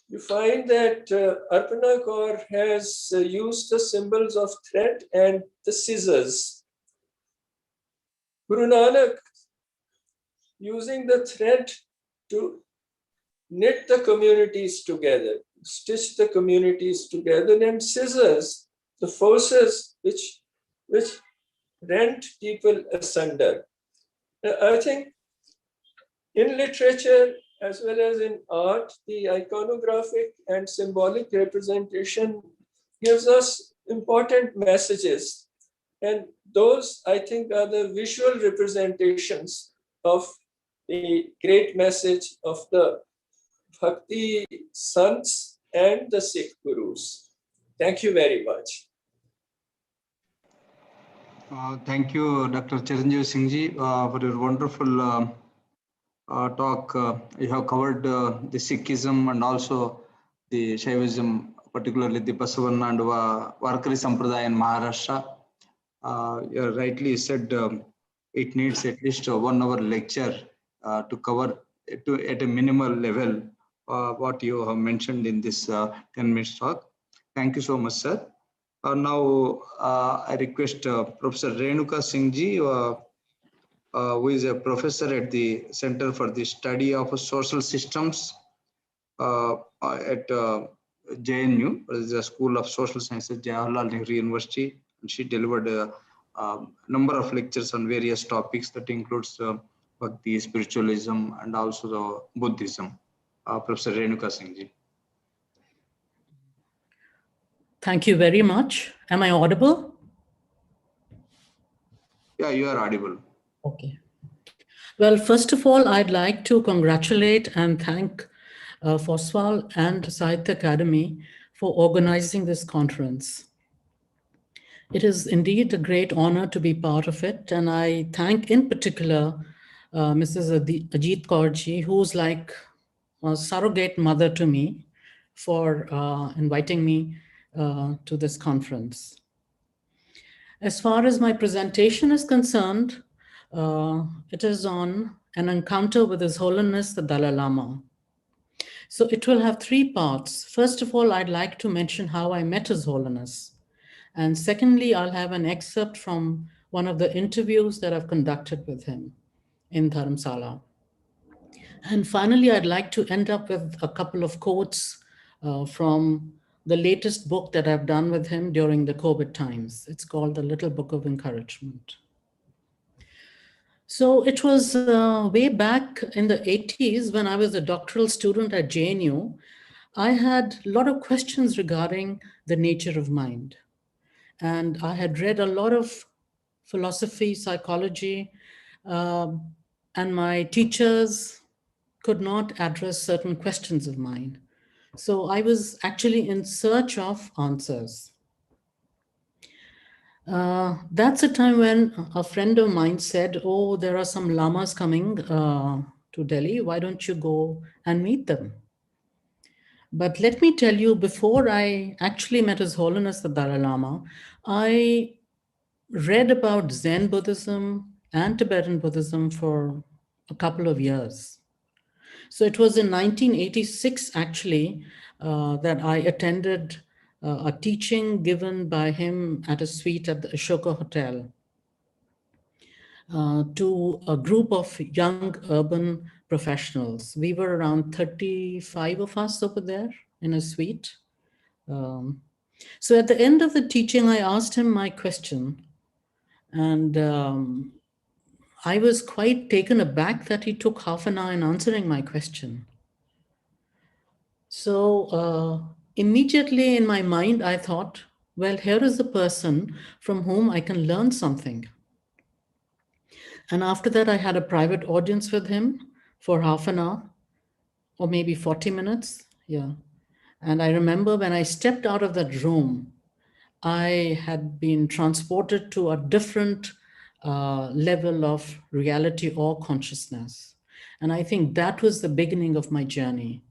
S3: you find that Arpana Kaur has used the symbols of thread and the scissors. Guru Nanak, using the thread to knit the communities together, stitch the communities together, and scissors, the forces which rent people asunder. I think in literature as well as in art, the iconographic and symbolic representation gives us important messages. And those, I think, are the visual representations of the great message of the Bhakti Sants and the Sikh Gurus. Thank you very much.
S1: Thank you, Dr. Chiranjeev Singh Ji, for your wonderful talk. You have covered the Sikhism and also the Shaivism, particularly the Basavana and Varkari Sampradaya in Maharashtra. You rightly said it needs at least 1 hour lecture to cover at a minimal level what you have mentioned in this 10 minutes talk. Thank you so much, sir. Now I request Professor Renuka Singh Ji, who is a professor at the Center for the Study of Social Systems at JNU, the School of Social Sciences, Jawaharlal Nehru University. And she delivered a number of lectures on various topics that includes Bhakti, spiritualism, and also the Buddhism. Professor Renuka Singh Ji.
S9: Thank you very much. Am I audible?
S1: Yeah, you are audible.
S9: Okay. Well, first of all, I'd like to congratulate and thank FOSWAL and SahityaAkademi for organizing this conference. It is indeed a great honor to be part of it, and I thank in particular Mrs. Ajit Kaur Ji, who's like a surrogate mother to me, for inviting me to this conference. As far as my presentation is concerned, it is on an encounter with His Holiness the Dalai Lama. So it will have 3 parts. First of all, I'd like to mention how I met His Holiness. And secondly, I'll have an excerpt from one of the interviews that I've conducted with him in Dharamsala. And finally, I'd like to end up with a couple of quotes from the latest book that I've done with him during the COVID times. It's called The Little Book of Encouragement. So it was way back in the 80s when I was a doctoral student at JNU. I had a lot of questions regarding the nature of mind. And I had read a lot of philosophy, psychology, and my teachers could not address certain questions of mine. So I was actually in search of answers. That's a time when a friend of mine said, oh, there are some lamas coming to Delhi. Why don't you go and meet them? But let me tell you, before I actually met His Holiness the Dalai Lama, I read about Zen Buddhism and Tibetan Buddhism for a couple of years. So it was in 1986, actually, that I attended a teaching given by him at a suite at the Ashoka Hotel to a group of young urban professionals. We were around 35 of us over there in a suite. So at the end of the teaching, I asked him my question. And I was quite taken aback that he took half an hour in answering my question. So immediately in my mind, I thought, well, here is a person from whom I can learn something. And after that, I had a private audience with him for half an hour or maybe 40 minutes. Yeah. And I remember when I stepped out of that room, I had been transported to a different level of reality or consciousness. And I think that was the beginning of my journey.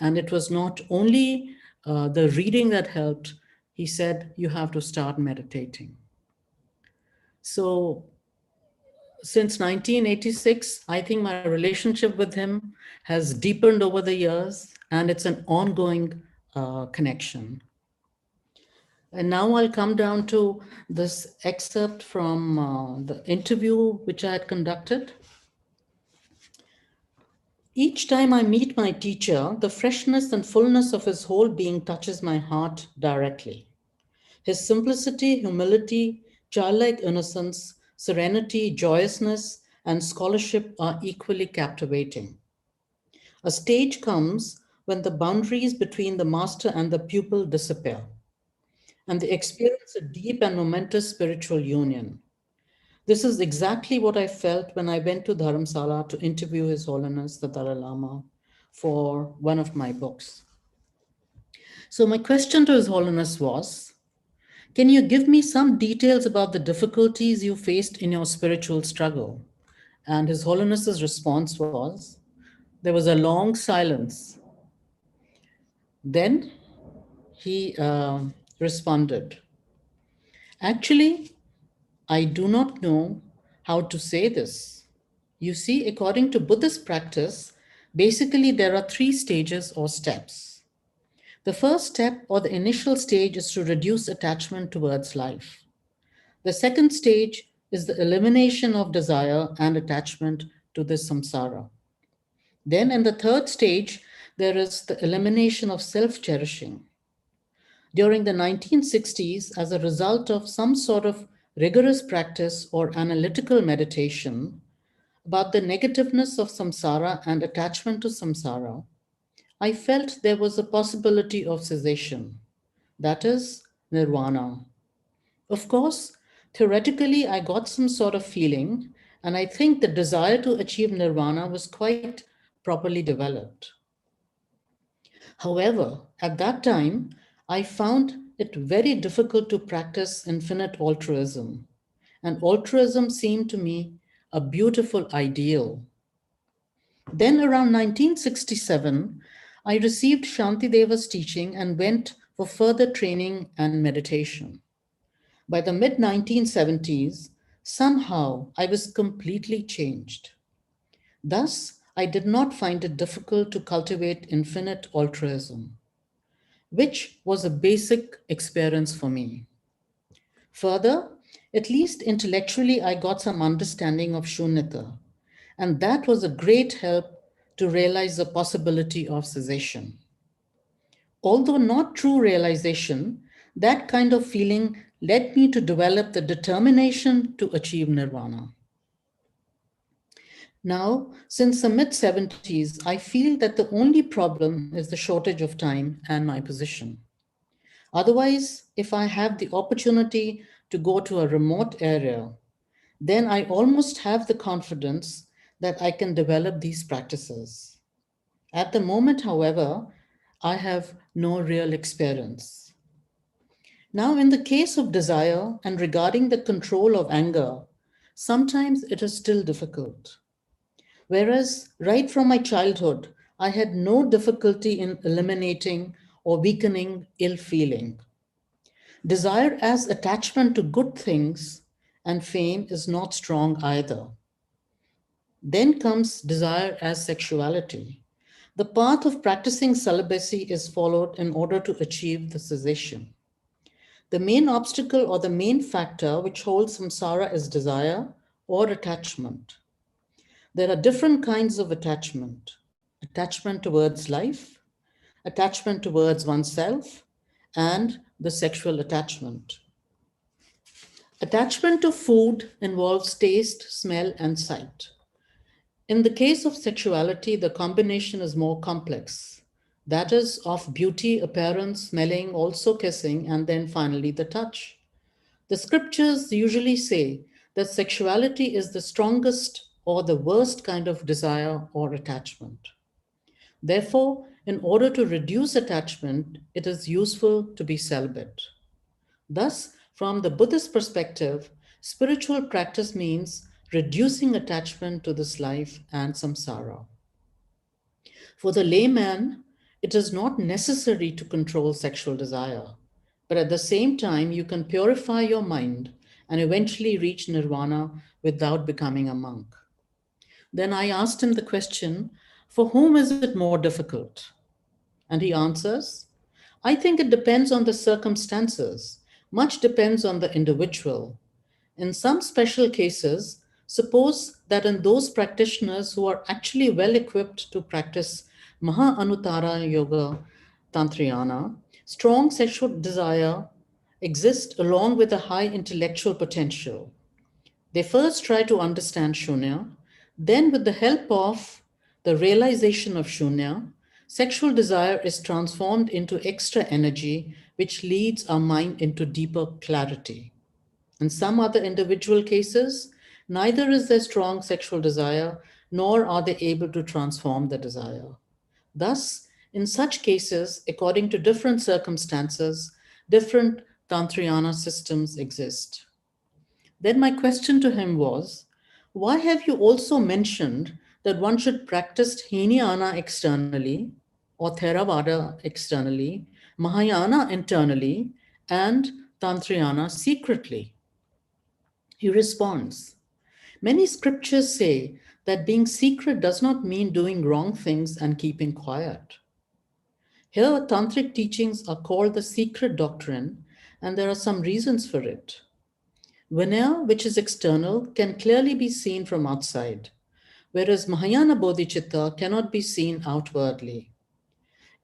S9: And it was not only the reading that helped. He said, you have to start meditating. So since 1986, I think my relationship with him has deepened over the years, and it's an ongoing connection. And now I'll come down to this excerpt from the interview which I had conducted. Each time I meet my teacher, the freshness and fullness of his whole being touches my heart directly. His simplicity, humility, childlike innocence, serenity, joyousness, and scholarship are equally captivating. A stage comes when the boundaries between the master and the pupil disappear, and they experience a deep and momentous spiritual union. This is exactly what I felt when I went to Dharamsala to interview His Holiness the Dalai Lama for one of my books. So my question to His Holiness was, can you give me some details about the difficulties you faced in your spiritual struggle? And His Holiness's response was, there was a long silence. Then he responded, actually, I do not know how to say this. You see, according to Buddhist practice, basically there are 3 stages or steps. The first step or the initial stage is to reduce attachment towards life. The second stage is the elimination of desire and attachment to this samsara. Then in the third stage, there is the elimination of self-cherishing. During the 1960s, as a result of some sort of rigorous practice or analytical meditation about the negativeness of samsara and attachment to samsara, I felt there was a possibility of cessation, that is, nirvana. Of course, theoretically, I got some sort of feeling, and I think the desire to achieve nirvana was quite properly developed. However, at that time, I found it very difficult to practice infinite altruism, and altruism seemed to me a beautiful ideal. Then around 1967, I received Shantideva's teaching and went for further training and meditation. By the mid-1970s, somehow I was completely changed. Thus, I did not find it difficult to cultivate infinite altruism, which was a basic experience for me. Further, at least intellectually, I got some understanding of Shunyata. And that was a great help to realize the possibility of cessation. Although not true realization, that kind of feeling led me to develop the determination to achieve nirvana. Now, since the mid-70s, I feel that the only problem is the shortage of time and my position. Otherwise, if I have the opportunity to go to a remote area, then I almost have the confidence that I can develop these practices. At the moment, however, I have no real experience. Now, in the case of desire and regarding the control of anger, sometimes it is still difficult. Whereas right from my childhood, I had no difficulty in eliminating or weakening ill feeling. Desire as attachment to good things and fame is not strong either. Then comes desire as sexuality. The path of practicing celibacy is followed in order to achieve the cessation. The main obstacle or the main factor which holds samsara is desire or attachment. There are different kinds of attachment. Attachment towards life, attachment towards oneself, and the sexual attachment. Attachment to food involves taste, smell, and sight. In the case of sexuality, the combination is more complex. That is of beauty, appearance, smelling, also kissing, and then finally the touch. The scriptures usually say that sexuality is the strongest or the worst kind of desire or attachment. Therefore, in order to reduce attachment, it is useful to be celibate. Thus, from the Buddhist perspective, spiritual practice means reducing attachment to this life and samsara. For the layman, it is not necessary to control sexual desire, but at the same time, you can purify your mind and eventually reach nirvana without becoming a monk. Then I asked him the question, for whom is it more difficult? And he answers, I think it depends on the circumstances. Much depends on the individual. In some special cases, suppose that in those practitioners who are actually well equipped to practice Maha Anuttara Yoga Tantrayana, strong sexual desire exists along with a high intellectual potential. They first try to understand Shunya, then with the help of the realization of Shunya, sexual desire is transformed into extra energy, which leads our mind into deeper clarity. In some other individual cases, neither is there strong sexual desire, nor are they able to transform the desire. Thus, in such cases, according to different circumstances, different Tantrayana systems exist. Then my question to him was, why have you also mentioned that one should practice Hinayana externally, or Theravada externally, Mahayana internally, and Tantrayana secretly? He responds, many scriptures say that being secret does not mean doing wrong things and keeping quiet. Here, tantric teachings are called the secret doctrine, and there are some reasons for it. Vinaya, which is external, can clearly be seen from outside, whereas Mahayana Bodhicitta cannot be seen outwardly.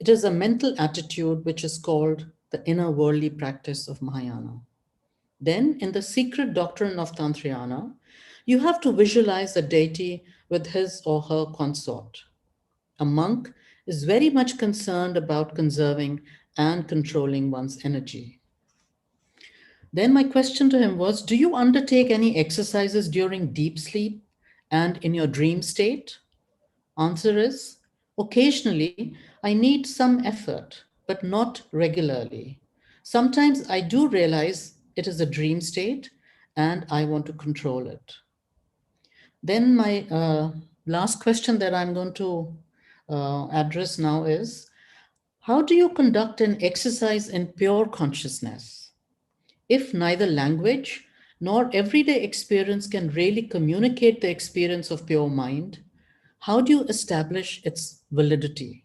S9: It is a mental attitude which is called the inner worldly practice of Mahayana. Then, in the secret doctrine of Tantrayana, you have to visualize the deity with his or her consort. A monk is very much concerned about conserving and controlling one's energy. Then my question to him was, do you undertake any exercises during deep sleep and in your dream state? Answer is, occasionally I need some effort, but not regularly. Sometimes I do realize it is a dream state and I want to control it. Then my last question that I'm going to address now is, how do you conduct an exercise in pure consciousness? If neither language nor everyday experience can really communicate the experience of pure mind, how do you establish its validity?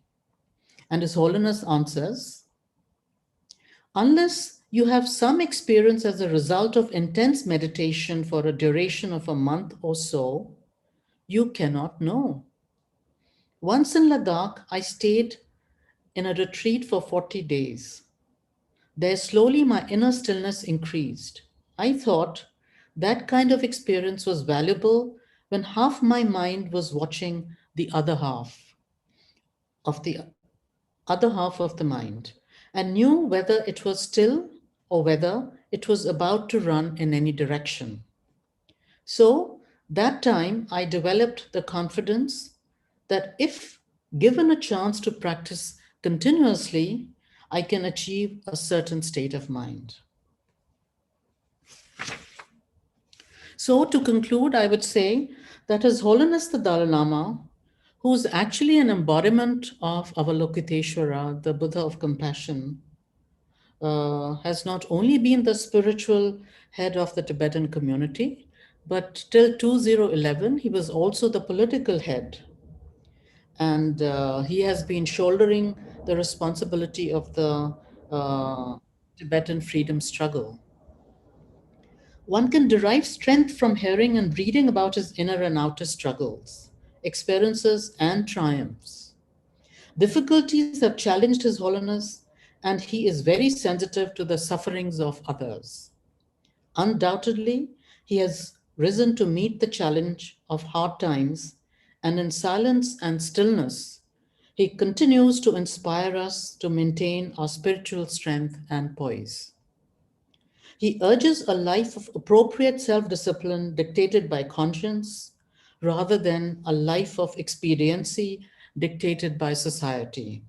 S9: And His Holiness answers, unless you have some experience as a result of intense meditation for a duration of a month or so, you cannot know. Once in Ladakh, I stayed in a retreat for 40 days. There slowly my inner stillness increased. I thought that kind of experience was valuable when half my mind was watching the other half of the mind, and knew whether it was still or whether it was about to run in any direction. So that time I developed the confidence that if given a chance to practice continuously, I can achieve a certain state of mind. So to conclude, I would say that His Holiness the Dalai Lama, who's actually an embodiment of Avalokiteshvara, the Buddha of compassion, has not only been the spiritual head of the Tibetan community, but till 2011, he was also the political head. And he has been shouldering the responsibility of the Tibetan freedom struggle. One can derive strength from hearing and reading about his inner and outer struggles, experiences, and triumphs. Difficulties have challenged His Holiness, and he is very sensitive to the sufferings of others. Undoubtedly, he has risen to meet the challenge of hard times, and in silence and stillness, he continues to inspire us to maintain our spiritual strength and poise. He urges a life of appropriate self-discipline dictated by conscience, rather than a life of expediency dictated by society.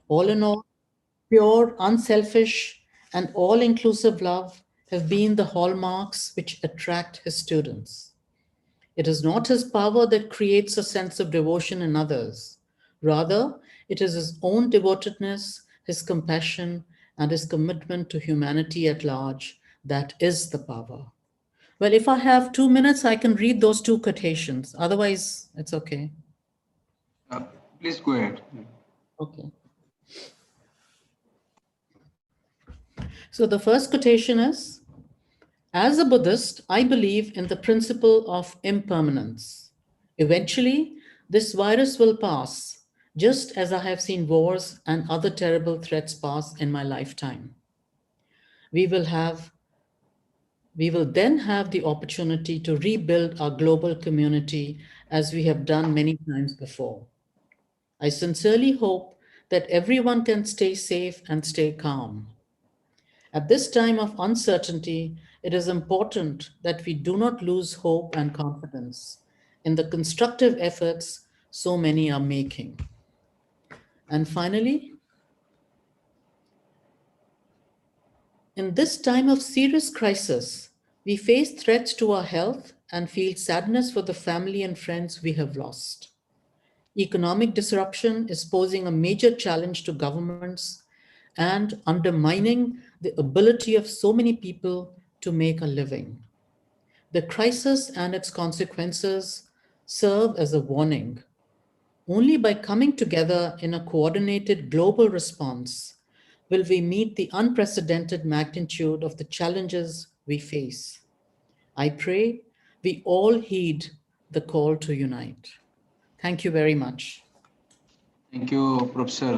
S9: All in all, pure, unselfish, and all-inclusive love have been the hallmarks which attract his students. It is not his power that creates a sense of devotion in others. Rather, it is his own devotedness, his compassion, and his commitment to humanity at large that is the power. Well, if I have 2 minutes, I can read those 2 quotations. Otherwise, it's okay.
S1: Please go ahead.
S9: Okay. So the first quotation is, as a Buddhist, I believe in the principle of impermanence. Eventually, this virus will pass, just as I have seen wars and other terrible threats pass in my lifetime. We will then have the opportunity to rebuild our global community as we have done many times before. I sincerely hope that everyone can stay safe and stay calm. At this time of uncertainty, it is important that we do not lose hope and confidence in the constructive efforts so many are making. And finally, in this time of serious crisis, we face threats to our health and feel sadness for the family and friends we have lost. Economic disruption is posing a major challenge to governments and undermining the ability of so many people to make a living. The crisis and its consequences serve as a warning. Only by coming together in a coordinated global response will we meet the unprecedented magnitude of the challenges we face. I pray we all heed the call to unite. Thank you very much.
S1: Thank you, Professor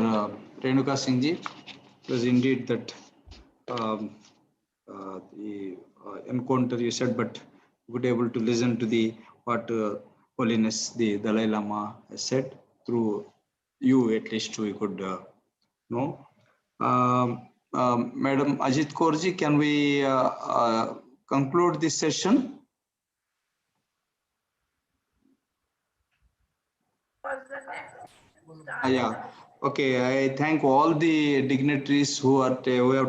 S1: Renuka Singh ji. It was indeed that the encounter you said, but would able to listen to the what Holiness the Dalai Lama has said. Through you, at least we could know. Madam Ajit Kaurji, can we conclude this session? Yeah. Okay. I thank all the dignitaries who have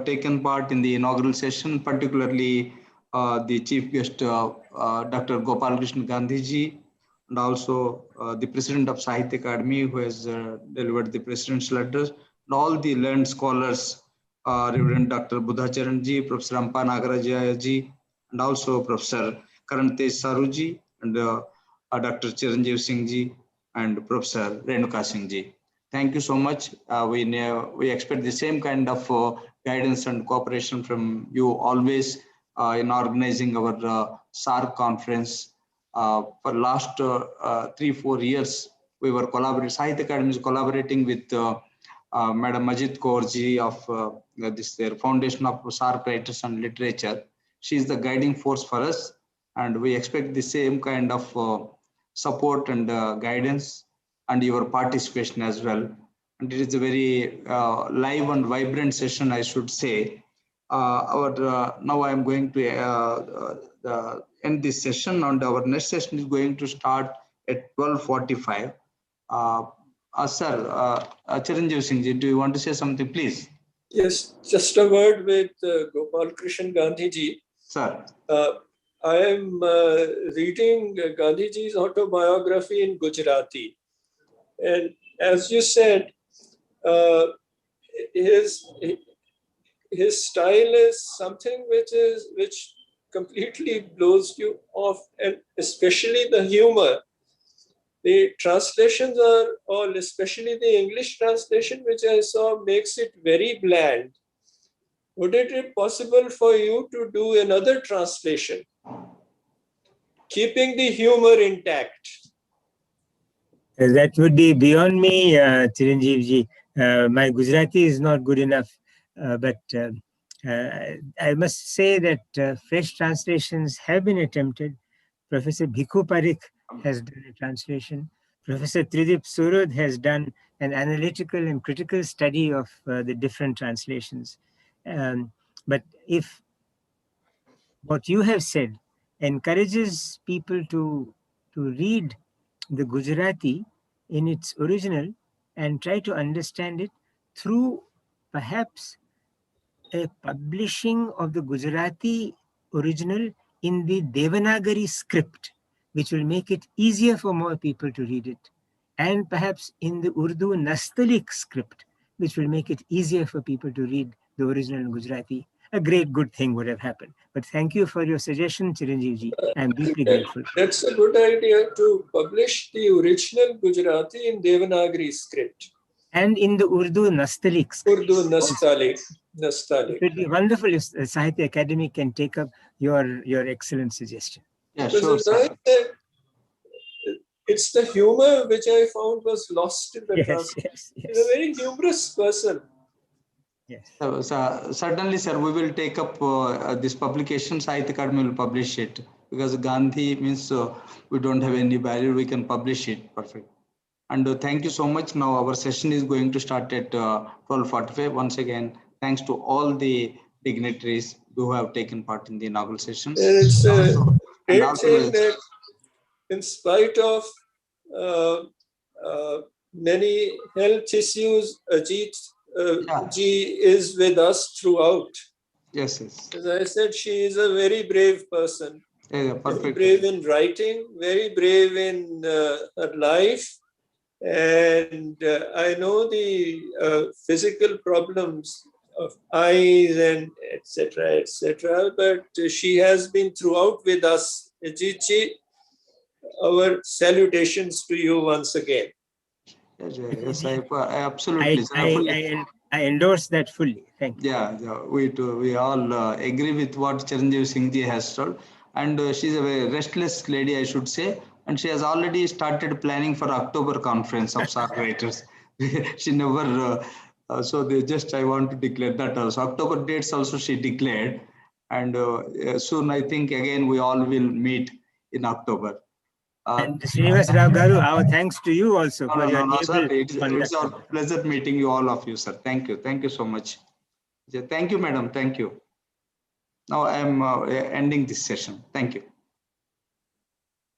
S1: taken part in the inaugural session, particularly the chief guest, Dr. Gopal Krishna Gandhiji, and also the president of SahityaAkademi, who has delivered the president's letters, and all the learned scholars, Reverend Dr. Buddhacharanji, Professor Ampa Nagarajaji, and also Professor Karantej Saruji, and Dr. Chiranjeev Singh ji, and Professor Renuka Singh ji. Thank you so much. We expect the same kind of guidance and cooperation from you always in organizing our SAARC conference. For last 3-4 years, we were collaborating. SahityaAkademi is collaborating with Madam Majid Kaurji of their Foundation of SAARC Writers and Literature. She is the guiding force for us, and we expect the same kind of support and guidance and your participation as well. And it is a very live and vibrant session, I should say. Now I am going to end this session, and our next session is going to start at 12:45. Sir, Chiranjeev Singh ji, do you want to say something, please?
S3: Yes, just a word with Gopal Krishna Gandhiji.
S1: Sir.
S3: I am reading Gandhiji's autobiography in Gujarati. And as you said, his style is something which completely blows you off, and especially the humor. The translations are all, especially the English translation, which I saw, makes it very bland. Would it be possible for you to do another translation, keeping the humor intact?
S6: That would be beyond me, Chiranjeev ji. My Gujarati is not good enough, but I must say that fresh translations have been attempted. Professor Bhikhu Parikh has done a translation. Professor Tridip Surud has done an analytical and critical study of the different translations. But if what you have said encourages people to read the Gujarati in its original and try to understand it through perhaps a publishing of the Gujarati original in the Devanagari script, which will make it easier for more people to read it, and perhaps in the Urdu Nastaliq script, which will make it easier for people to read the original in Gujarati, a great good thing would have happened. But thank you for your suggestion, Chiranjeev ji. I am deeply grateful.
S3: That's a good idea, to publish the original Gujarati in Devanagari script.
S6: And in the Urdu Nastaliq script.
S3: Urdu Nastaliq.
S6: It would be wonderful if SahityaAkademi can take up your excellent suggestion.
S1: Yeah, sure, sir.
S3: It's the humor which I found was lost in the
S6: translation. Yes.
S3: He's a very humorous person.
S6: Yes.
S1: So, certainly, sir, we will take up this publication. SahityaAkademi will publish it, because Gandhi means we don't have any barrier. We can publish it. Perfect. And thank you so much. Now our session is going to start at 12:45. Once again, thanks to all the dignitaries who have taken part in the inaugural session.
S3: It's a great thing that in spite of many health issues, Ajit ji is with us throughout.
S1: Yes, yes.
S3: As I said, she is a very brave person.
S1: Yeah, perfect.
S3: Very brave in writing, very brave in her life. And I know the physical problems of eyes and etc., but she has been throughout with us. Ajit ji, our salutations to you once again.
S1: Yes, I absolutely.
S6: I endorse that fully. Thank you.
S1: Yeah, we too. We all agree with what Chiranjeev Singh ji has told. And she's a very restless lady, I should say. And she has already started planning for October conference of SAARC Writers. She never, so I want to declare that also. October dates also she declared. And soon I think again we all will meet in October.
S6: And Srinivas Rao Garu, our thanks to you also for your able
S1: sir, it's our pleasure meeting you, all of you, sir. Thank you. Thank you so much. Thank you, madam. Thank you. Now I am ending this session. Thank you.